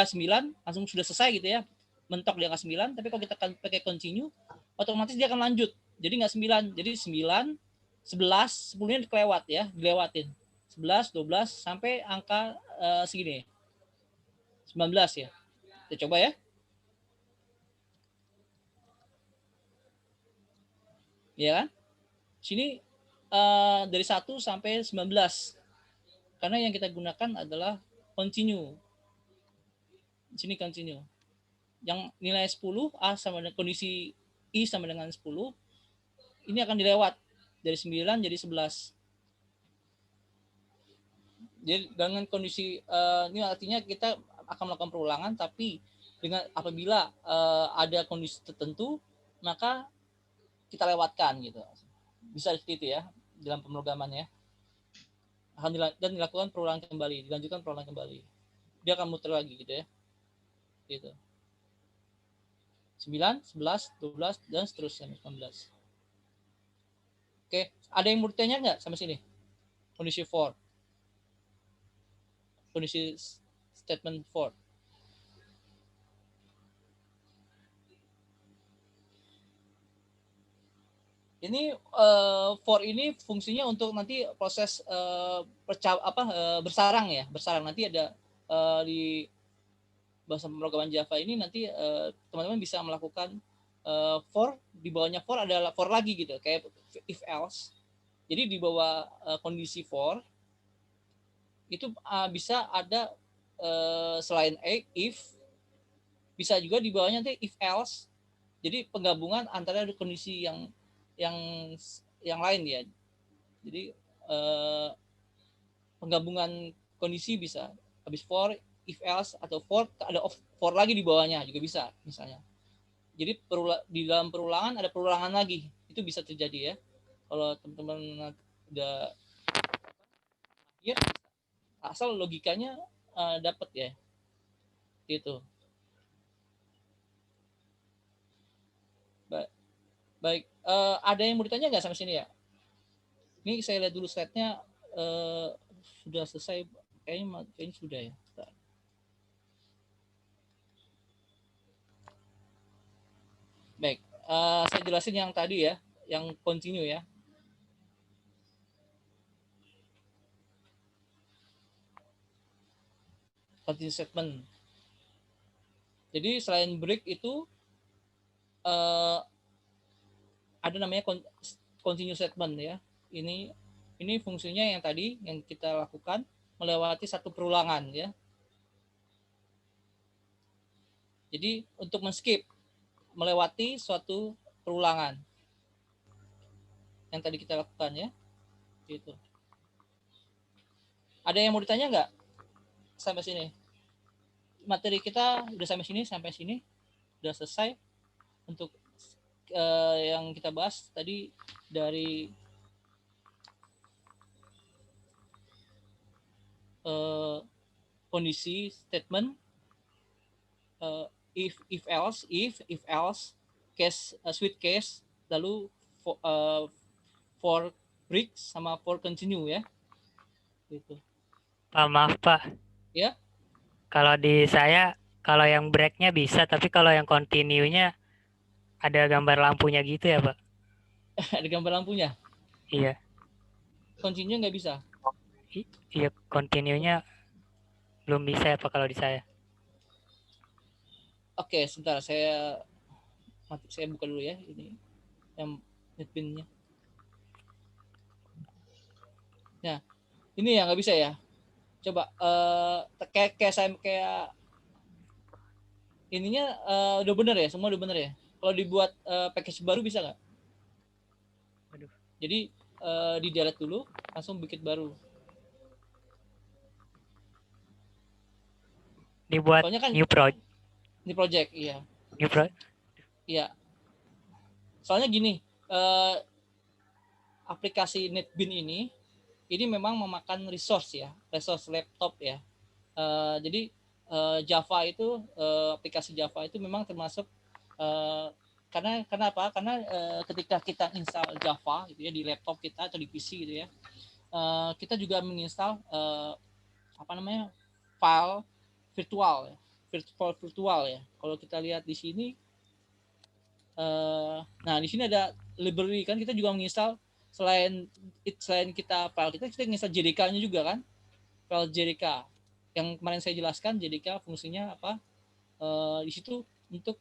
langsung sudah selesai gitu ya, mentok di angka 9. Tapi kalau kita pakai continue, otomatis dia akan lanjut. Jadi nggak 9, jadi 9, 11, 10-nya dilewatin. 11, 12, sampai angka segini. 19 ya. Kita coba ya. Ya kan? Sini dari 1 sampai 19. Karena yang kita gunakan adalah continue. Sini continue. Yang nilai 10, A sama dengan kondisi I sama dengan 10, ini akan dilewat dari 9 jadi 11. Jadi dengan kondisi ini artinya kita akan melakukan perulangan, tapi dengan apabila ada kondisi tertentu, maka kita lewatkan gitu. Bisa seperti itu ya dalam pemrogramannya. Dan dilakukan perulangan kembali, dilanjutkan perulangan kembali. Dia akan muter lagi gitu ya. Gitu. 9, 11, 12 dan seterusnya 19. Oke, ada yang mau ditanya nggak sampai sini? Kondisi for. Kondisi statement for. Ini for ini fungsinya untuk nanti proses bersarang ya, bersarang. Nanti ada di bahasa pemrograman Java ini nanti teman-teman bisa melakukan for, di bawahnya for adalah for lagi gitu, kayak if else. Jadi di bawah kondisi for itu bisa ada selain if, bisa juga di bawahnya nanti if else. Jadi penggabungan antara kondisi yang lain ya. Jadi penggabungan kondisi bisa habis for, if else, atau for ada for lagi di bawahnya juga bisa misalnya. Jadi di dalam perulangan ada perulangan lagi, itu bisa terjadi ya. Kalau teman-teman udah ya, asal logikanya dapat ya, gitu. Baik, ada yang mau ditanya nggak sampai sini ya? Ini saya lihat dulu slide-nya sudah selesai, kayaknya sudah ya. Baik, saya jelasin yang tadi ya, yang continue ya. Continue statement. Jadi selain break itu ada namanya continue statement ya. Ini fungsinya yang tadi yang kita lakukan melewati satu perulangan ya. Jadi untuk men-skip melewati suatu perulangan yang tadi kita lakukan ya. Gitu. Ada yang mau ditanya nggak sampai sini? Materi kita udah sampai sini udah selesai untuk yang kita bahas tadi dari kondisi statement if else, case switch case, lalu for break sama for continue ya. Gitu. Pak, maaf Pak. Ya. Kalau di saya, kalau yang break-nya bisa, tapi kalau yang continue-nya ada gambar lampunya gitu ya Pak? Ada gambar lampunya? Iya. Continue nggak bisa? Iya, continue-nya belum bisa ya Pak kalau di saya. Oke, sebentar saya buka dulu ya ini yang netbin-nya. Nah, ini yang nggak bisa ya. Coba kayak ininya udah bener ya, semua udah bener ya. Kalau dibuat package baru bisa nggak? Jadi di delete dulu, langsung bikin baru. Dibuat kan, new project, iya. New project? Iya. Soalnya gini, aplikasi NetBeans ini memang memakan resource laptop ya. Jadi Java itu aplikasi Java itu memang termasuk karena apa? Karena ketika kita install Java gitu ya di laptop kita atau di PC gitu ya, kita juga menginstal file virtual ya. Kalau kita lihat di sini, nah di sini ada library kan, kita juga menginstal selain kita file kita menginstal JDK-nya juga kan, file JDK yang kemarin saya jelaskan. JDK fungsinya apa? di situ untuk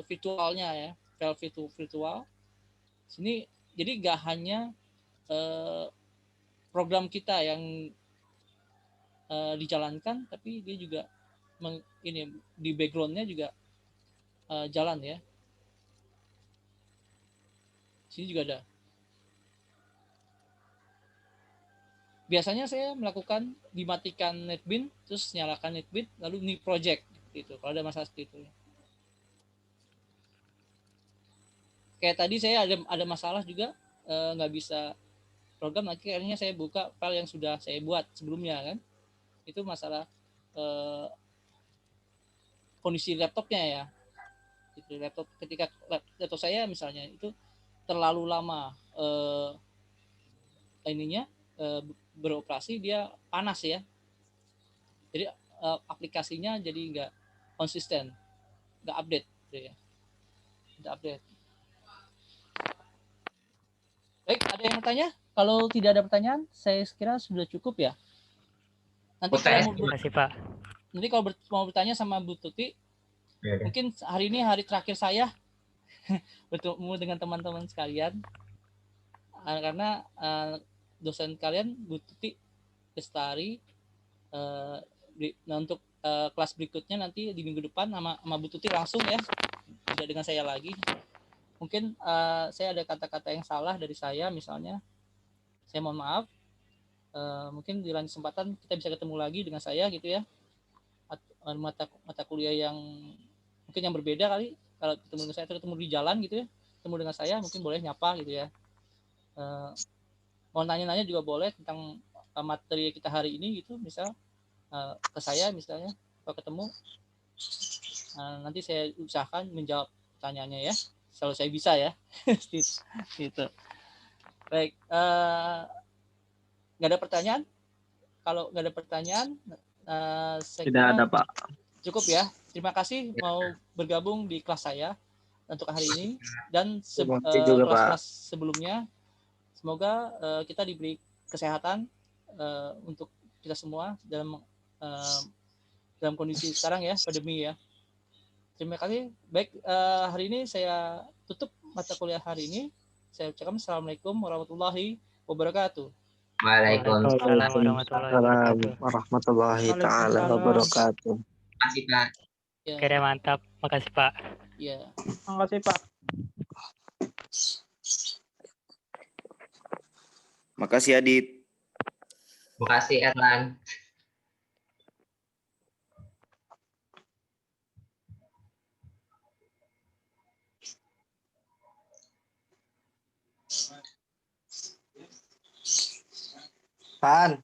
virtualnya ya, file virtual. Sini jadi nggak hanya program kita yang dijalankan, tapi dia juga ini di backgroundnya juga jalan ya. Sini juga ada. Biasanya saya melakukan dimatikan NetBeans, terus nyalakan NetBeans, lalu new project gitu. Kalau ada masalah seperti itu. Kayak tadi saya ada masalah juga, nggak bisa program, nanti akhirnya saya buka file yang sudah saya buat sebelumnya kan. Itu masalah kondisi laptopnya ya. Itu laptop, ketika laptop saya misalnya itu terlalu lama ininya beroperasi, dia panas ya, jadi aplikasinya jadi nggak konsisten, nggak update gitu ya, nggak update. Baik, ada yang bertanya? Kalau tidak ada pertanyaan, saya kira sudah cukup ya. Nanti kalau mau bertanya sama Bu Tuti, mungkin hari ini hari terakhir saya bertemu dengan teman-teman sekalian, karena dosen kalian Bu Tuti Bestari, untuk kelas berikutnya nanti di minggu depan sama Bu Tuti langsung ya, tidak dengan saya lagi. Mungkin saya ada kata-kata yang salah dari saya, misalnya saya mohon maaf. Mungkin di lain kesempatan kita bisa ketemu lagi dengan saya gitu ya, mata kuliah yang mungkin yang berbeda kali. Kalau ketemu dengan saya atau ketemu di jalan gitu ya, ketemu dengan saya mungkin boleh nyapa gitu ya. Mau nanya-nanya juga boleh tentang materi kita hari ini gitu, misal ke saya misalnya kalau ketemu, nanti saya usahakan menjawab pertanyaannya ya, selalu saya bisa ya. Gitu. Baik, nggak ada pertanyaan? Kalau nggak ada pertanyaan, saya tidak kira ada Pak. Cukup ya. Terima kasih mau bergabung di kelas saya untuk hari ini dan kelas-kelas sebelumnya. Semoga kita diberi kesehatan untuk kita semua dalam kondisi sekarang ya, pandemi ya. Terima kasih. Baik, hari ini saya tutup mata kuliah hari ini. Saya ucapkan Assalamualaikum warahmatullahi wabarakatuh. Waalaikumsalam warahmatullahi taala wabarakatuh. Makasih Pak. Ya. Oke, mantap. Makasih Pak. Ya. Makasih Pak. Makasih Adit. Makasih Erlan. Pan.